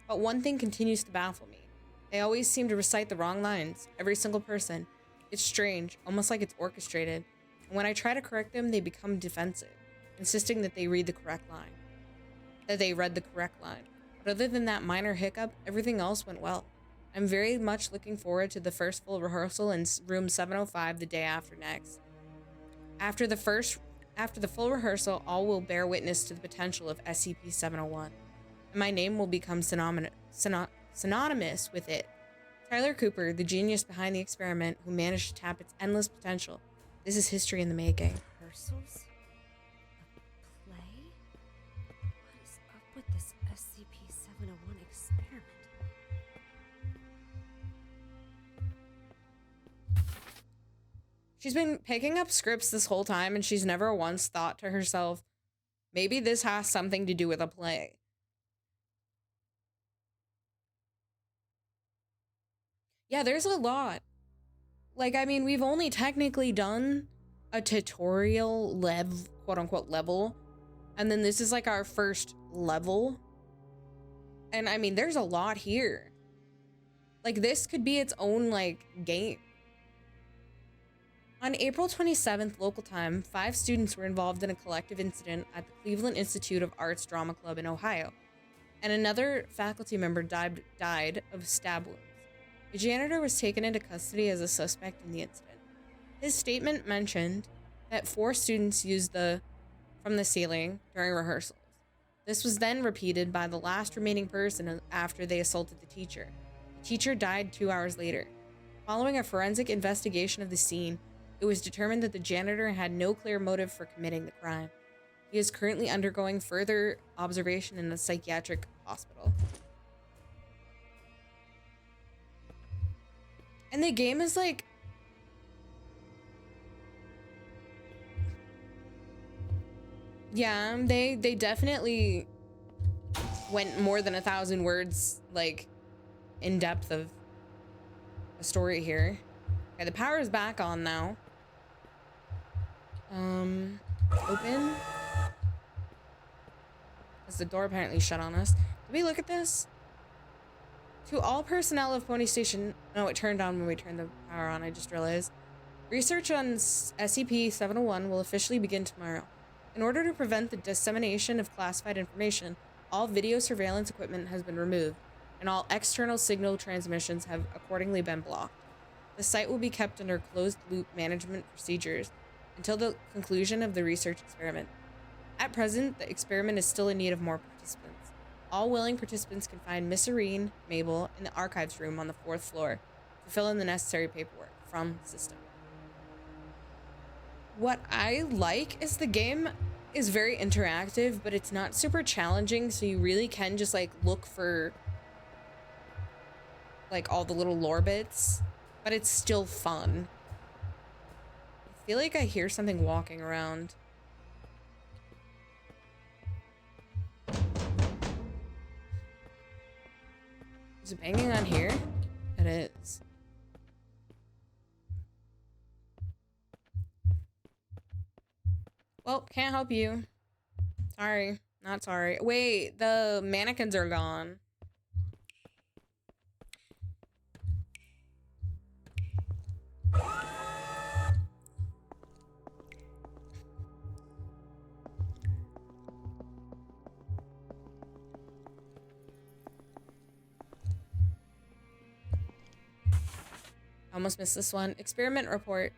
But one thing continues to baffle me. They always seem to recite the wrong lines, every single person. It's strange, almost like it's orchestrated. And when I try to correct them, they become defensive, insisting that they read the correct line. That they read the correct line. But other than that minor hiccup, everything else went well. I'm very much looking forward to the first full rehearsal in room 705 the day after next. After the full rehearsal, all will bear witness to the potential of SCP-701, and my name will become synonymous with it. Tyler Cooper, the genius behind the experiment who managed to tap its endless potential. This is history in the making. Rehearsals? A play? What is up with this SCP-701 experiment? She's been picking up scripts this whole time, and she's never once thought to herself, maybe this has something to do with a play. Yeah, there's a lot. Like, I mean, we've only technically done a tutorial quote-unquote level, and then this is like our first level. And I mean, there's a lot here. Like, this could be its own, like, game. On April 27th local time, 5 students were involved in a collective incident at the Cleveland Institute of Arts Drama Club in Ohio, and another faculty member died of stab wounds. A janitor was taken into custody as a suspect in the incident. His statement mentioned that 4 students used from the ceiling during rehearsals. This was then repeated by the last remaining person after they assaulted the teacher. The teacher died 2 hours later. Following a forensic investigation of the scene, it was determined that the janitor had no clear motive for committing the crime. He is currently undergoing further observation in a psychiatric hospital. And the game is like... Yeah, they definitely went more than 1,000 words, like, in depth of a story here. Okay, the power is back on now. Open. As the door apparently shut on us. Did we look at this? To all personnel of Pony Station... No, it turned on when we turned the power on, I just realized. Research on SCP-701 will officially begin tomorrow. In order to prevent the dissemination of classified information, all video surveillance equipment has been removed, and all external signal transmissions have accordingly been blocked. The site will be kept under closed-loop management procedures until the conclusion of the research experiment. At present, the experiment is still in need of more participants. All willing participants can find Miss Irene, Mabel, in the archives room on the 4th floor to fill in the necessary paperwork from system. What I like is the game is very interactive, but it's not super challenging, so you really can just like look for like all the little lore bits, but it's still fun. I feel like I hear something walking around. Is it banging on here? It is. Well, can't help you. Sorry. Not sorry. Wait, the mannequins are gone. Almost missed this one. Experiment report.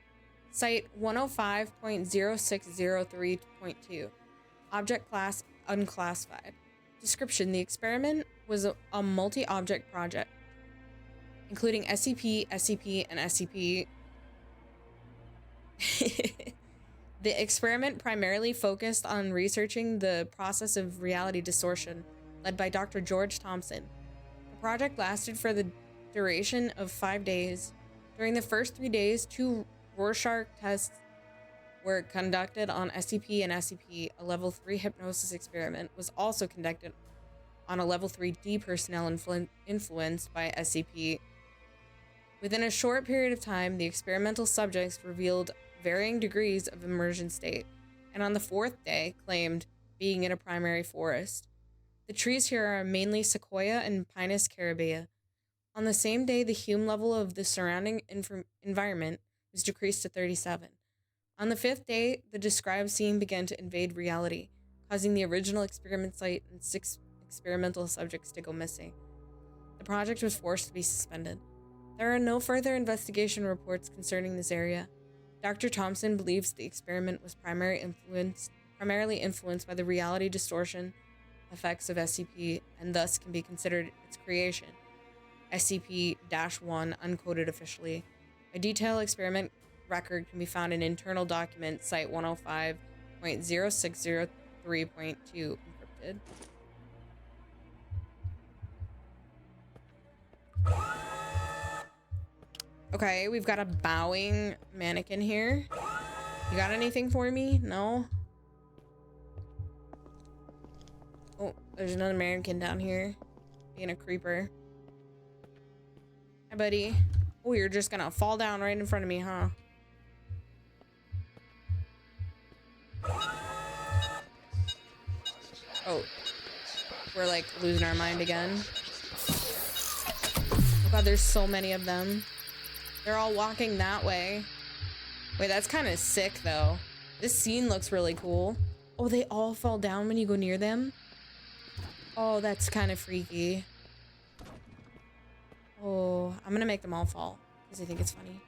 Site 105.0603.2. Object class unclassified. Description. The experiment was a multi-object project, including SCP, SCP, and SCP. The experiment primarily focused on researching the process of reality distortion, led by Dr. George Thompson. The project lasted for the duration of 5 days. During the first 3 days, 2 Rorschach tests were conducted on SCP and SCP. A level 3 hypnosis experiment was also conducted on a level 3 D personnel influenced by SCP. Within a short period of time, the experimental subjects revealed varying degrees of immersion state, and on the 4th day claimed being in a primary forest. The trees here are mainly Sequoia and Pinus caribea. On the same day, the Hume level of the surrounding environment was decreased to 37. On the 5th day, the described scene began to invade reality, causing the original experiment site and 6 experimental subjects to go missing. The project was forced to be suspended. There are no further investigation reports concerning this area. Dr. Thompson believes the experiment was primarily influenced by the reality distortion effects of SCP, and thus can be considered its creation. SCP-1 uncoded officially. A detailed experiment record can be found in internal document site 105.0603.2 encrypted. Okay, we've got a bowing mannequin here. You got anything for me? No? Oh, there's another mannequin down here. Being a creeper. Hi, buddy. Oh, you're just gonna fall down right in front of me, huh? Oh. We're like losing our mind again. Oh god, there's so many of them. They're all walking that way. Wait, that's kind of sick though. This scene looks really cool. Oh, they all fall down when you go near them? Oh, that's kind of freaky. Oh, I'm gonna make them all fall because I think it's funny.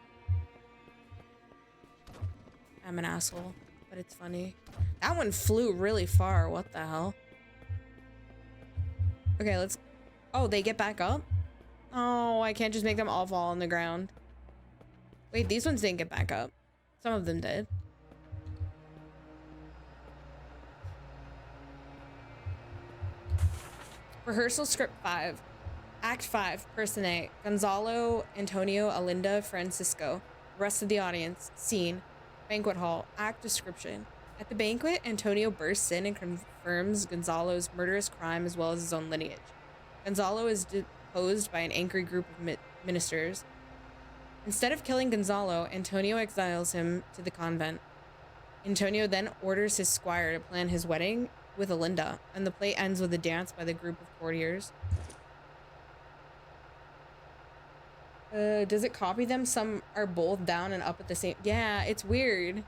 I'm an asshole, but it's funny. That one flew really far. What the hell? Okay, let's... Oh, they get back up? Oh, I can't just make them all fall on the ground. Wait, these ones didn't get back up. Some of them did. Rehearsal script 5. Act 5, Person A, Gonzalo, Antonio, Alinda, Francisco. Rest of the audience. Scene, banquet hall. Act description. At the banquet, Antonio bursts in and confirms Gonzalo's murderous crime as well as his own lineage. Gonzalo is deposed by an angry group of ministers. Instead of killing Gonzalo, Antonio exiles him to the convent. Antonio then orders his squire to plan his wedding with Alinda, and the play ends with a dance by the group of courtiers. Does it copy them? Some are both down and up at the same... Yeah, it's weird.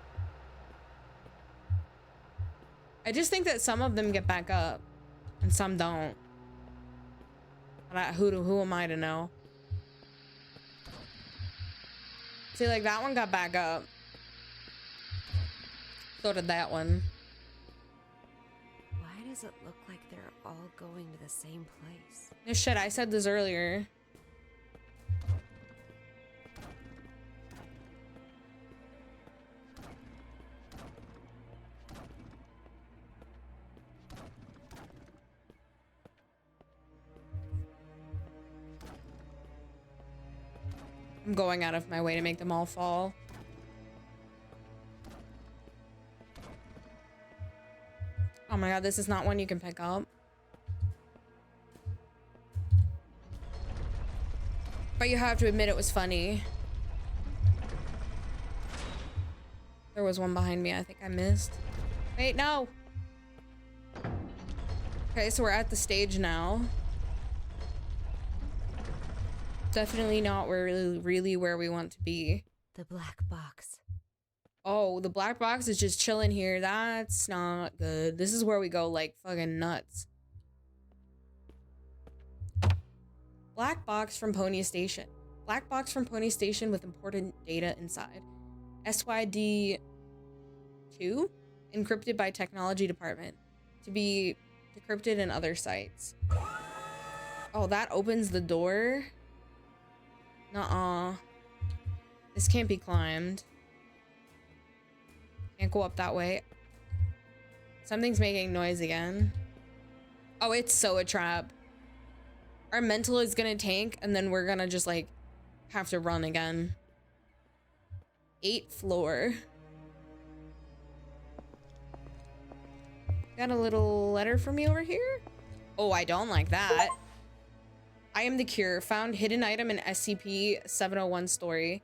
I just think that some of them get back up and some don't. Who am I to know? See, like, that one got back up. So did that one. Why does it look like they're all going to the same place? No shit, I said this earlier. I'm going out of my way to make them all fall. Oh my god, this is not one you can pick up. But you have to admit it was funny. There was one behind me I think I missed. Wait, no! Okay, so we're at the stage now. Definitely not really where we want to be. The black box. Oh, the black box is just chilling here. That's not good. This is where we go like fucking nuts. Black box from Pony Station. Black box from Pony Station with important data inside. SYD 2? Encrypted by Technology Department. To be decrypted in other sites. Oh, that opens the door? Nuh-uh. This can't be climbed. Can't go up that way. Something's making noise again. Oh, it's so a trap. Our mental is gonna tank and then we're gonna just like have to run again. 8th floor. Got a little letter for me over here? Oh, I don't like that. I am the cure. Found hidden item in SCP-701 story.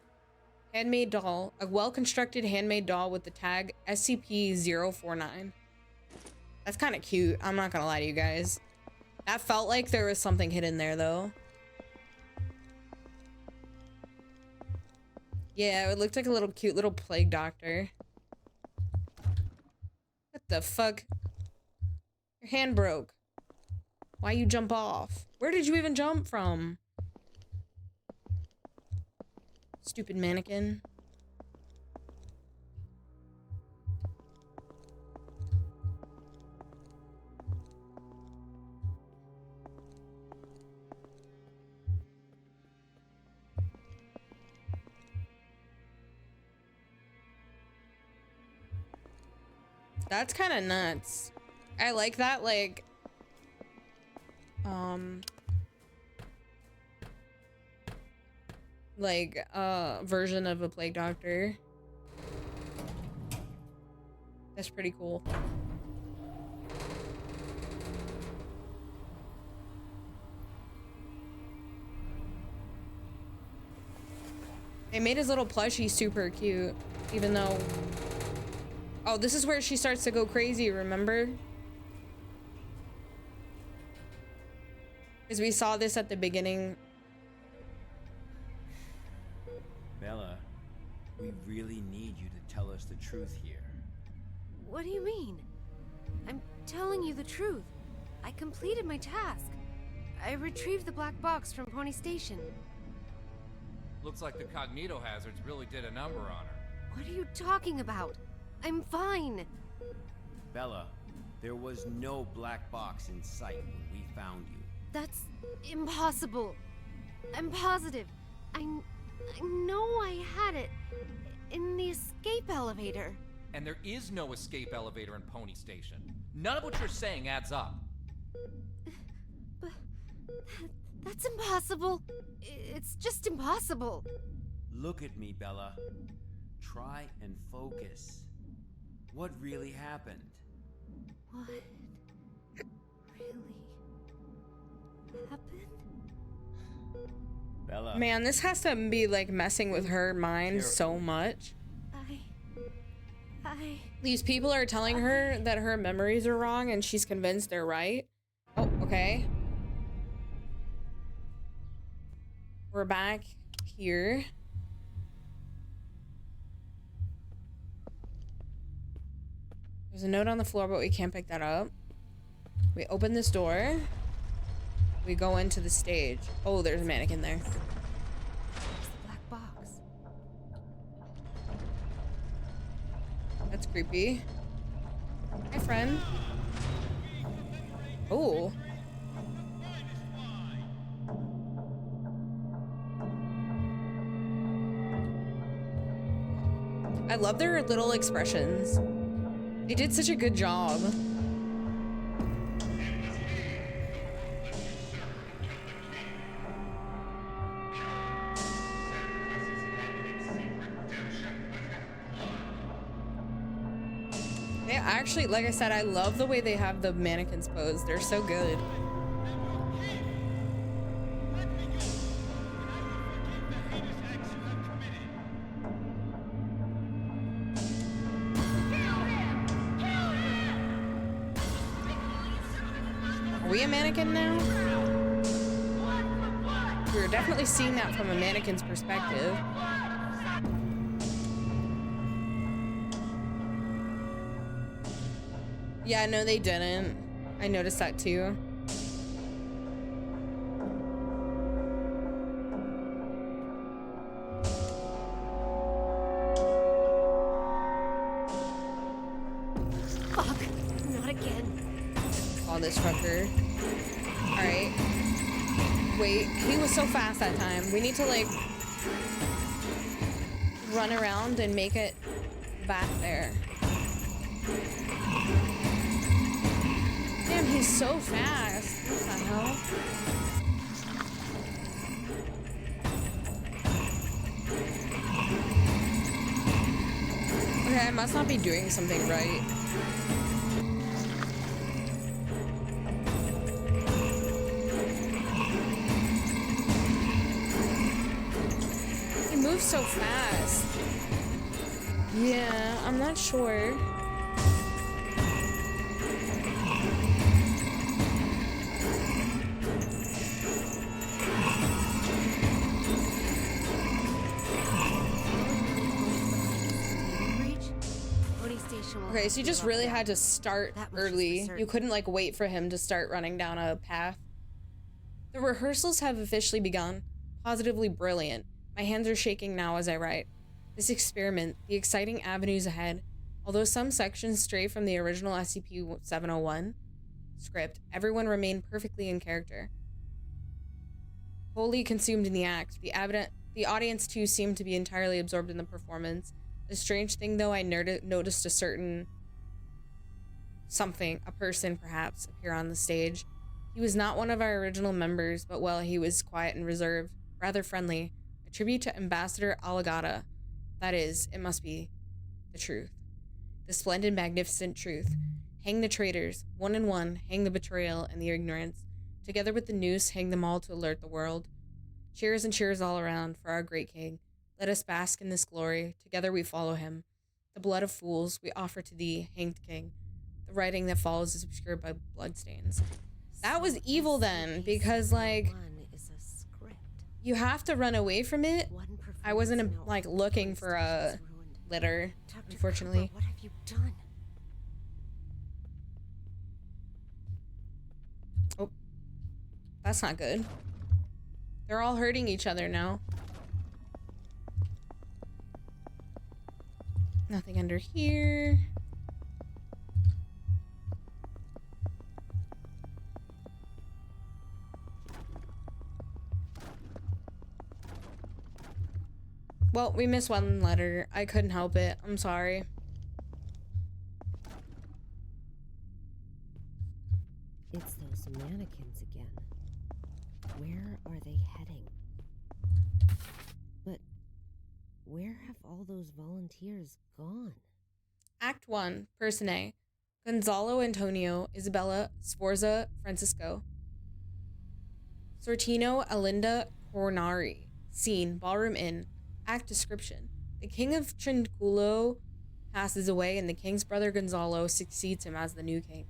Handmade doll. A well-constructed handmade doll with the tag SCP-049. That's kind of cute. I'm not gonna lie to you guys. That felt like there was something hidden there, though. Yeah, it looked like a little cute little plague doctor. What the fuck? Your hand broke. Why you jump off? Where did you even jump from? Stupid mannequin. That's kind of nuts. I like that, like, version of a plague doctor. That's pretty cool. They made his little plushie super cute, even though... Oh, this is where she starts to go crazy, remember? Because we saw this at the beginning. Bella, we really need you to tell us the truth here. What do you mean? I'm telling you the truth. I completed my task. I retrieved the black box from Pony Station. Looks like the cognito hazards really did a number on her. What are you talking about? I'm fine. Bella, there was no black box in sight when we found you. That's impossible. I'm positive. I know I had it in the escape elevator. And there is no escape elevator in Pony Station. None of what you're saying adds up. But that's impossible. It's just impossible. Look at me, Bella. Try and focus. What really happened? What really happened? Bella. Man, this has to be like messing with her mind Careful. so much. I... These people are telling her that her memories are wrong and she's convinced they're right. Oh, okay. We're back here. There's a note on the floor, but we can't pick that up. We open this door. We go into the stage. Oh, there's a mannequin there. There's the black box. That's creepy. Hi, friend. Oh. I love their little expressions. They did such a good job. They actually, like I said, I love the way they have the mannequins posed. They're so good. Are we a mannequin now? We're definitely seeing that from a mannequin's perspective. Yeah, no, they didn't. I noticed that too. Fuck, not again. Oh, this trucker. Alright. Wait, he was so fast that time. We need to, like, run around and make it back there. Damn, he's so fast. What the hell? Okay, I must not be doing something right. He moves so fast. Yeah, I'm not sure. Okay, so you just really had to start early. You couldn't, like, wait for him to start running down a path. The rehearsals have officially begun. Positively brilliant. My hands are shaking now as I write. This experiment, the exciting avenues ahead. Although some sections stray from the original SCP-701 script, everyone remained perfectly in character. Wholly consumed in the act, the audience too seemed to be entirely absorbed in the performance. A strange thing, though, I noticed a certain something, a person perhaps, appear on the stage. He was not one of our original members, but well, he was quiet and reserved, rather friendly. A tribute to Ambassador Alagata. That is, it must be the truth. The splendid, magnificent truth. Hang the traitors, one and one, hang the betrayal and the ignorance. Together with the noose, hang them all to alert the world. Cheers and cheers all around for our great king. Let us bask in this glory. Together we follow him. The blood of fools we offer to thee, hanged king. The writing that follows is obscured by bloodstains. That was evil then, because, like, you have to run away from it. I wasn't, like, looking for a litter, unfortunately. What have you done? Oh, that's not good. They're all hurting each other now. Nothing under here. Well, we missed one letter. I couldn't help it. I'm sorry. It's those mannequins again. Where are they heading? But where have all those volunteers gone? Act 1, Person A. Gonzalo Antonio, Isabella, Sforza, Francisco. Sortino, Alinda, Cornari. Scene, Ballroom Inn. Act description. The king of Trinculo passes away and the king's brother Gonzalo succeeds him as the new king.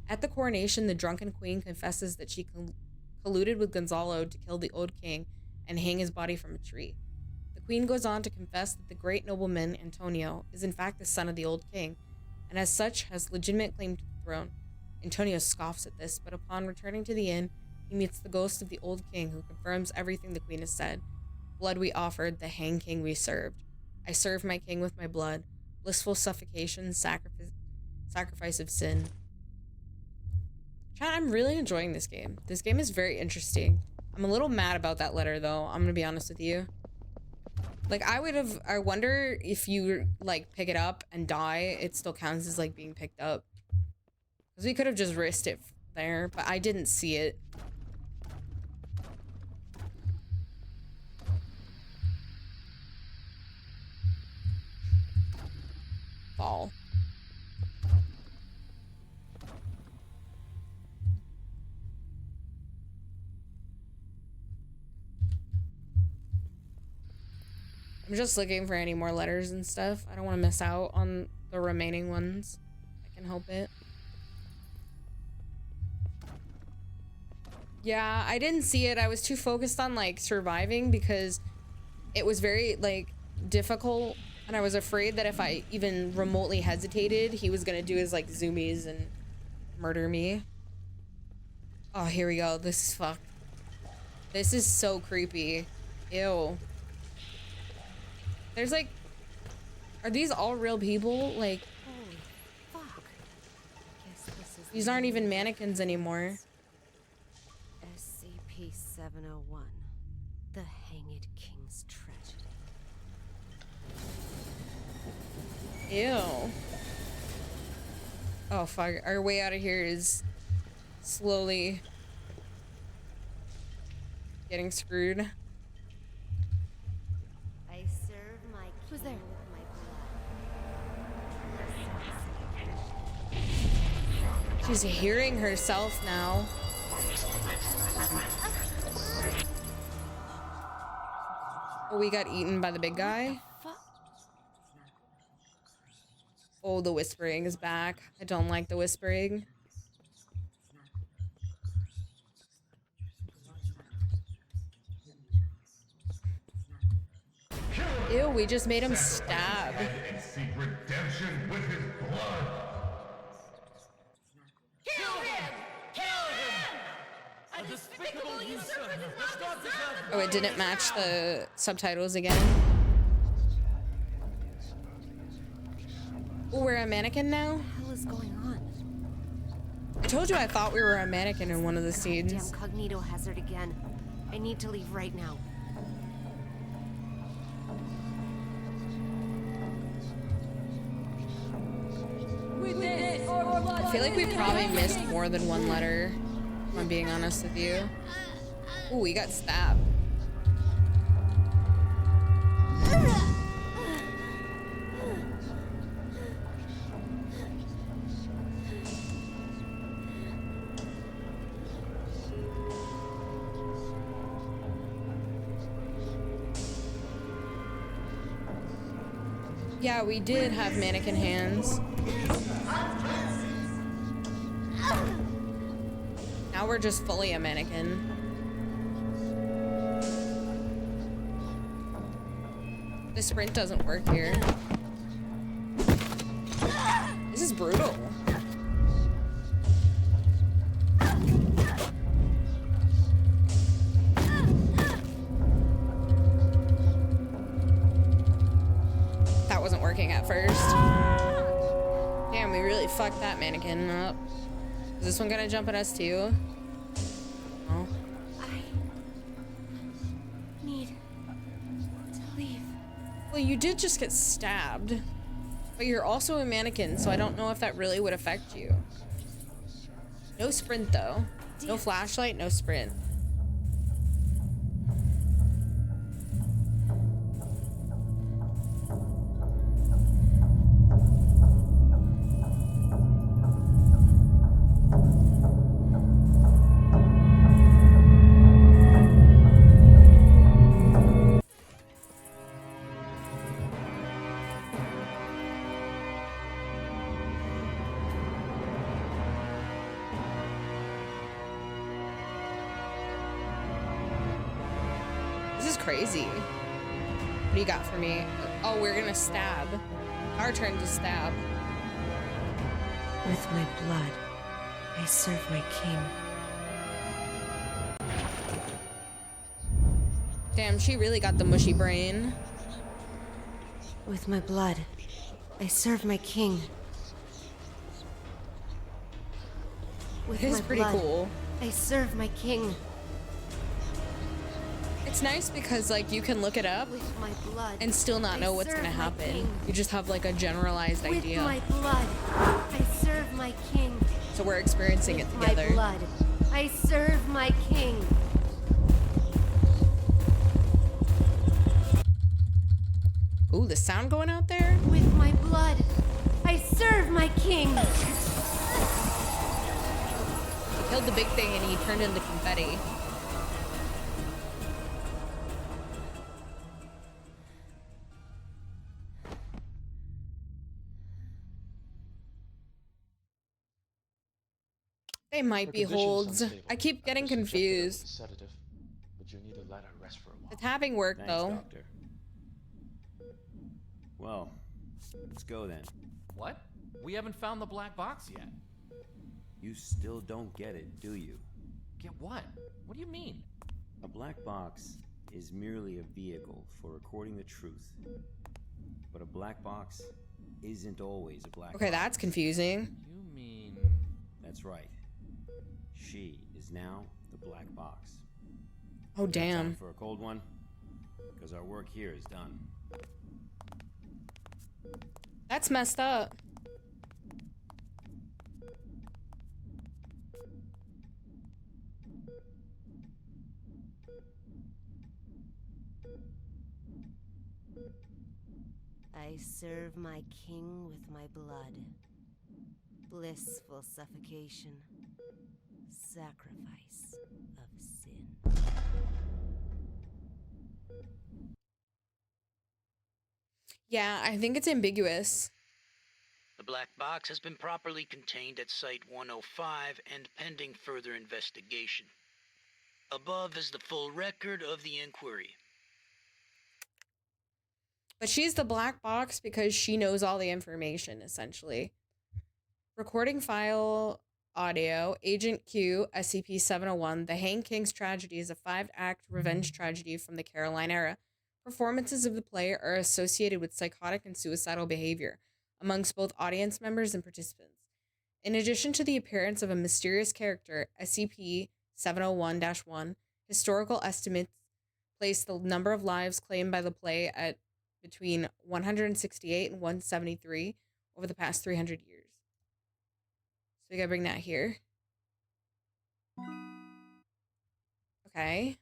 At the coronation, the drunken queen confesses that she colluded with Gonzalo to kill the old king and hang his body from a tree. The queen goes on to confess that the great nobleman, Antonio, is in fact the son of the old king, and as such has legitimate claim to the throne. Antonio scoffs at this, but upon returning to the inn, he meets the ghost of the old king, who confirms everything the queen has said. Blood we offered, the hang king we served. I served my king with my blood. Blissful suffocation, sacrifice of sin. Chat, I'm really enjoying this game. This game is very interesting. I'm a little mad about that letter, though. I'm gonna be honest with you. Like, I wonder if you, like, pick it up and die, it still counts as, like, being picked up. Because we could have just risked it there, but I didn't see it. Fall. I'm just looking for any more letters and stuff. I don't want to miss out on the remaining ones. I can help it. Yeah, I didn't see it. I was too focused on, like, surviving because it was very, like, difficult. And I was afraid that if I even remotely hesitated, he was going to do his, like, zoomies and murder me. Oh, here we go. This is fucked. This is so creepy. Ew. There's, like... Are these all real people? Like... Holy fuck. Guess this is these aren't even mannequins anymore. SCP-701. The Hanged King's Tragedy. Ew. Oh, fuck. Our way out of here is slowly getting screwed. I serve my Who's king there? with my blood. She's hearing herself now. Oh, we got eaten by the big guy? Oh, the whispering is back. I don't like the whispering. Ew, we just made him stab. And seek redemption with his blood. Kill him! Kill him! A despicable usurper does not deserve Oh, it didn't match the subtitles again. Oh, we're a mannequin now? What the hell is going on? I told you I thought we were a mannequin in one of the Damn scenes. cognito hazard again. I need to leave right now. I feel like we probably missed more than one letter, if I'm being honest with you. Ooh, we got stabbed. Yeah, we did have mannequin hands. Now we're just fully a mannequin. The sprint doesn't work here. This is brutal. That wasn't working at first. Damn, we really fucked that mannequin up. Is this one gonna jump at us too? No. I need to leave. Well, you did just get stabbed. But you're also a mannequin, so I don't know if that really would affect you. No sprint, though. No flashlight, no sprint. crazy. What do you got for me? Oh, we're gonna stab. Our turn to stab. With my blood, I serve my king. Damn, she really got the mushy brain. With my blood, I serve my king. With It is my pretty blood, cool. I serve my king. It's nice because, like, you can look it up With my blood, and still not know what's gonna serve my happen. king. You just have, like, a generalized With idea. my blood, I serve my king. So we're experiencing it With together. my blood, I serve my king. Ooh, the sound going out there? With my blood, I serve my king. He killed the big thing and he turned into confetti. They might Her be condition's holds. unstable. I keep I've getting just injected her with a confused. sedative, but you need to let her rest for a while. The tapping worked, Thanks, though. Doctor. Well, let's go then. What? We haven't found the black box yet. You still don't get it, do you? Get what? What do you mean? A black box is merely a vehicle for recording the truth. But a black box isn't always a black box. Okay, that's confusing. You mean... That's right. She is now the black box. Oh, damn. Time for a cold one? Because our work here is done. That's messed up. I serve my king with my blood. Blissful suffocation. Sacrifice of sin. Yeah, I think it's ambiguous. The black box has been properly contained at Site 105 and pending further investigation. Above is the full record of the inquiry. But she's the black box because she knows all the information, essentially. Recording file audio, Agent Q, SCP-701, The Hang King's Tragedy is a 5-act revenge tragedy from the Caroline era. Performances of the play are associated with psychotic and suicidal behavior amongst both audience members and participants. In addition to the appearance of a mysterious character, SCP-701-1, historical estimates place the number of lives claimed by the play at between 168 and 173 over the past 300 years. So we gotta bring that here. Okay.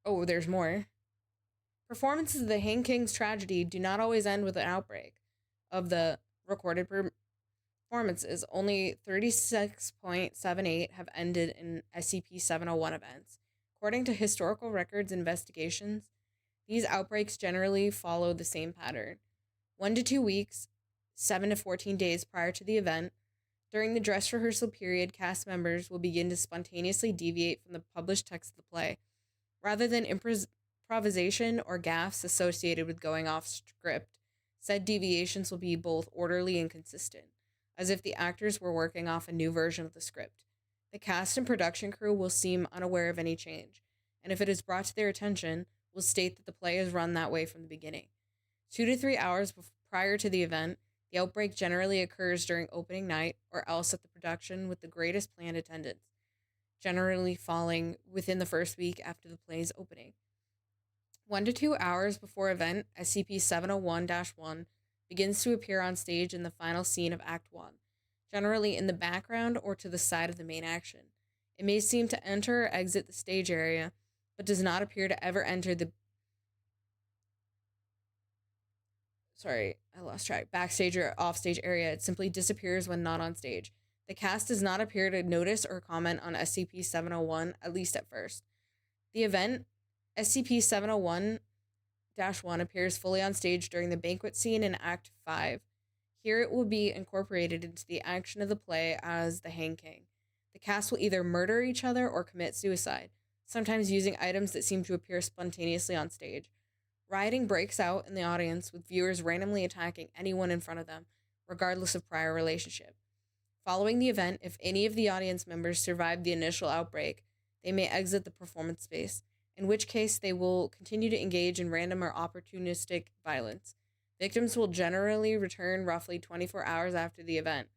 Oh, there's more. Performances of the Hang King's Tragedy do not always end with an outbreak. Of the recorded performances, only 36.78 have ended in SCP-701 events. According to historical records investigations, these outbreaks generally follow the same pattern. 1 to 2 weeks, 7 to 14 days prior to the event, during the dress rehearsal period, cast members will begin to spontaneously deviate from the published text of the play. Rather than improvisation or gaffes associated with going off script, said deviations will be both orderly and consistent, as if the actors were working off a new version of the script. The cast and production crew will seem unaware of any change, and if it is brought to their attention, will state that the play is run that way from the beginning. 2 to 3 hours prior to the event, the outbreak generally occurs during opening night or else at the production with the greatest planned attendance, generally falling within the first week after the play's opening. 1 to 2 hours before event, SCP-701-1 begins to appear on stage in the final scene of Act 1, generally in the background or to the side of the main action. It may seem to enter or exit the stage area, but does not appear to ever enter the backstage or offstage area. It simply disappears when not on stage. The cast does not appear to notice or comment on SCP-701, at least at first. The event, SCP-701-1, appears fully on stage during the banquet scene in Act 5. Here it will be incorporated into the action of the play as the Hang King. The cast will either murder each other or commit suicide. sometimes using items that seem to appear spontaneously on stage. Rioting breaks out in the audience, with viewers randomly attacking anyone in front of them, regardless of prior relationship. Following the event, if any of the audience members survive the initial outbreak, they may exit the performance space, in which case they will continue to engage in random or opportunistic violence. Victims will generally return roughly 24 hours after the event.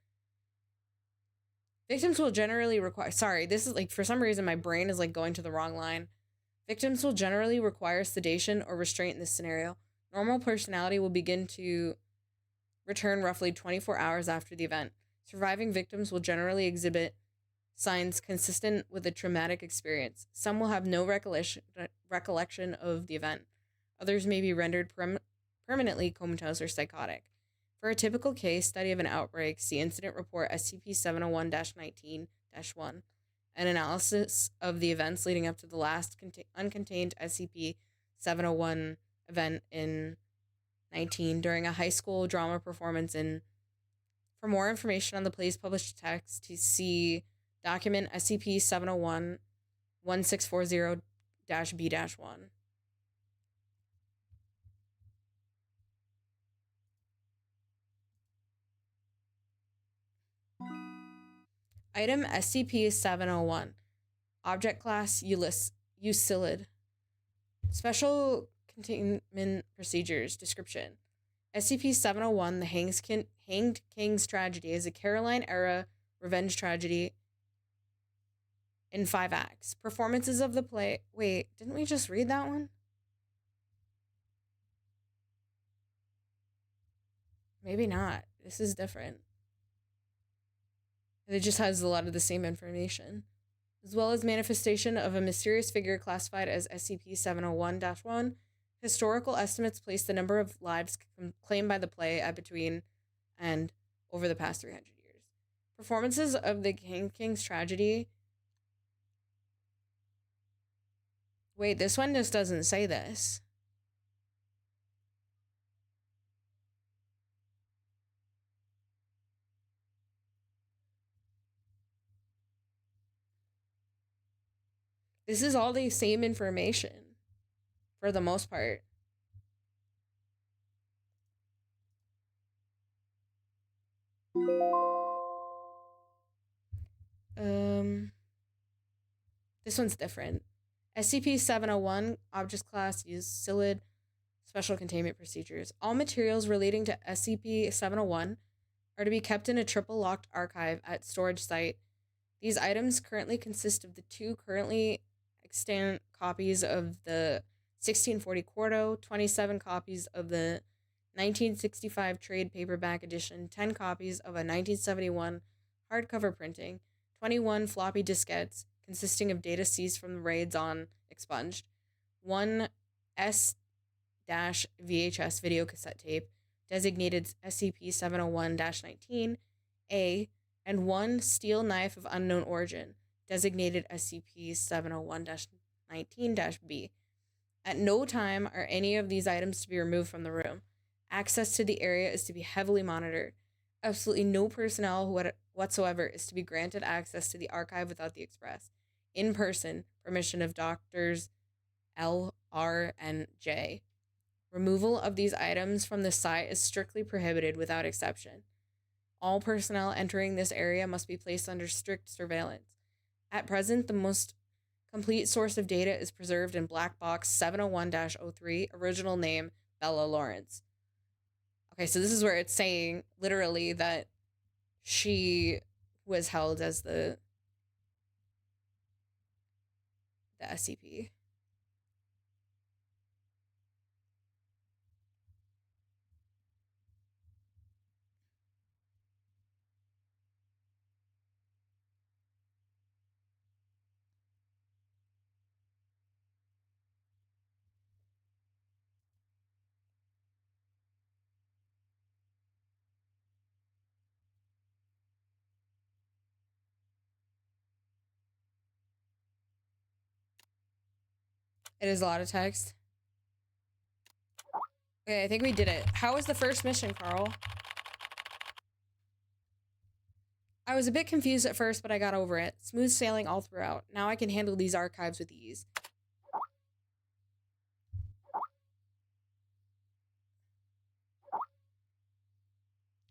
Victims will generally require... Sorry, this is like, for some reason, my brain is like going to the wrong line. Victims will generally require sedation or restraint in this scenario. Normal personality will begin to return roughly 24 hours after the event. Surviving victims will generally exhibit signs consistent with a traumatic experience. Some will have no recollection of the event. Others may be rendered permanently comatose or psychotic. For a typical case study of an outbreak, see Incident Report SCP-701-19-1, an analysis of the events leading up to the last uncontained SCP-701 event in 19 during a high school drama performance in... For more information on the play's published text, to see document SCP-701-1640-B-1. Item SCP-701. Object Class Euclid. Special Containment Procedures. Description. SCP-701, The Hanged King's Tragedy, is a Caroline-era revenge tragedy in 5 acts. Performances of the play... Wait, didn't we just read that one? Maybe not. This is different. It just has a lot of the same information. As well as manifestation of a mysterious figure classified as SCP-701-1. Historical estimates place the number of lives claimed by the play at between and over the past 300 years. Performances of the King's Tragedy... Wait, this one just doesn't say this. This is all the same information, for the most part. This one's different. SCP-701, Object Class Euclid, Special Containment Procedures. All materials relating to SCP-701 are to be kept in a triple-locked archive at storage site. These items currently consist of the 2 currently extant copies of the 1640 quarto, 27 copies of the 1965 trade paperback edition, 10 copies of a 1971 hardcover printing, 21 floppy diskettes consisting of data seized from the raids on Expunged, 1 S-VHS video cassette tape designated SCP-701-19-A, and 1 steel knife of unknown origin designated SCP-701-19-B. At no time are any of these items to be removed from the room. Access to the area is to be heavily monitored. Absolutely no personnel whatsoever is to be granted access to the archive without the express, in-person permission of Doctors L, R, and J. Removal of these items from the site is strictly prohibited without exception. All personnel entering this area must be placed under strict surveillance. At present, the most complete source of data is preserved in Black Box 701-03, original name Bella Lawrence. Okay, so this is where it's saying, literally, that she was held as the SCP. It is a lot of text. Okay, I think we did it. How was the first mission, Carl? I was a bit confused at first, but I got over it. Smooth sailing all throughout. Now I can handle these archives with ease.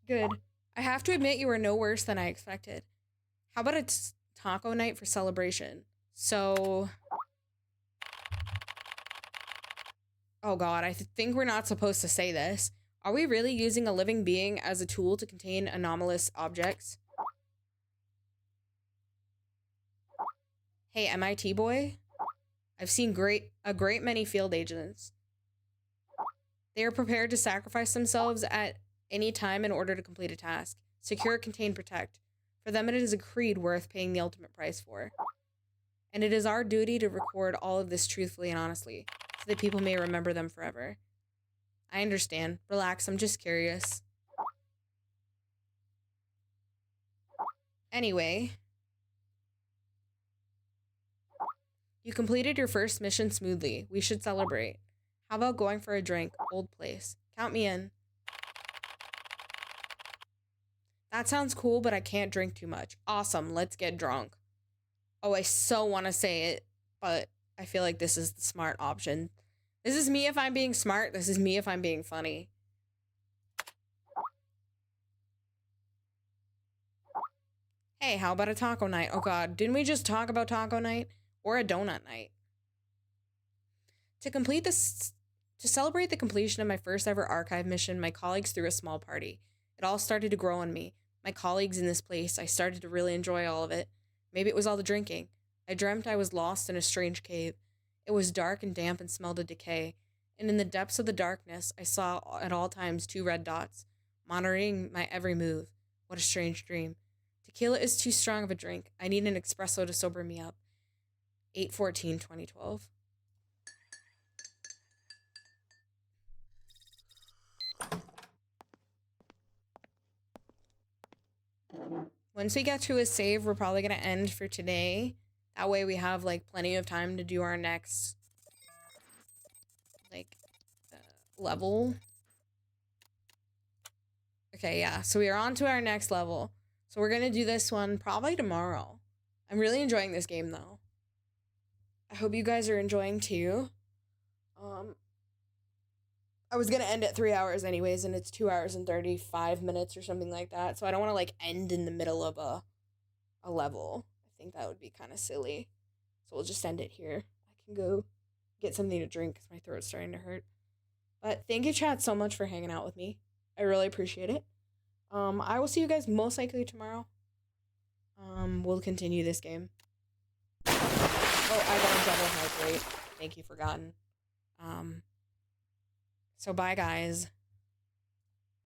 Good. I have to admit you were no worse than I expected. How about a taco night for celebration? So... Oh god, I think we're not supposed to say this. Are we really using a living being as a tool to contain anomalous objects? Hey, MIT boy? I've seen a great many field agents. They are prepared to sacrifice themselves at any time in order to complete a task. Secure, contain, protect. For them, it is a creed worth paying the ultimate price for. And it is our duty to record all of this truthfully and honestly, so that people may remember them forever. I understand. Relax, I'm just curious. Anyway. You completed your first mission smoothly. We should celebrate. How about going for a drink? Old place. Count me in. That sounds cool, but I can't drink too much. Awesome, let's get drunk. Oh, I so want to say it, but I feel like this is the smart option. This is me if I'm being smart. This is me if I'm being funny. Hey, how about a taco night? Oh god, didn't we just talk about taco night? Or a donut night? To celebrate the completion of my first ever archive mission, my colleagues threw a small party. It all started to grow on me. My colleagues in this place, I started to really enjoy all of it. Maybe it was all the drinking. I dreamt I was lost in a strange cave. It was dark and damp and smelled of decay. And in the depths of the darkness, I saw at all times 2 red dots, monitoring my every move. What a strange dream. Tequila is too strong of a drink. I need an espresso to sober me up. 8/14/2012. Once we get to a save, we're probably going to end for today. That way we have, like, plenty of time to do our next, like, level. Okay, yeah. So we are on to our next level. So we're going to do this one probably tomorrow. I'm really enjoying this game, though. I hope you guys are enjoying, too. I was gonna end at 3 hours anyways, and it's 2 hours and 35 minutes or something like that. So I don't want to like end in the middle of a level. I think that would be kind of silly. So we'll just end it here. I can go get something to drink because my throat's starting to hurt. But thank you, chat, so much for hanging out with me. I really appreciate it. I will see you guys most likely tomorrow. We'll continue this game. Oh, I got a double hydrate. Thank you, forgotten. So bye, guys.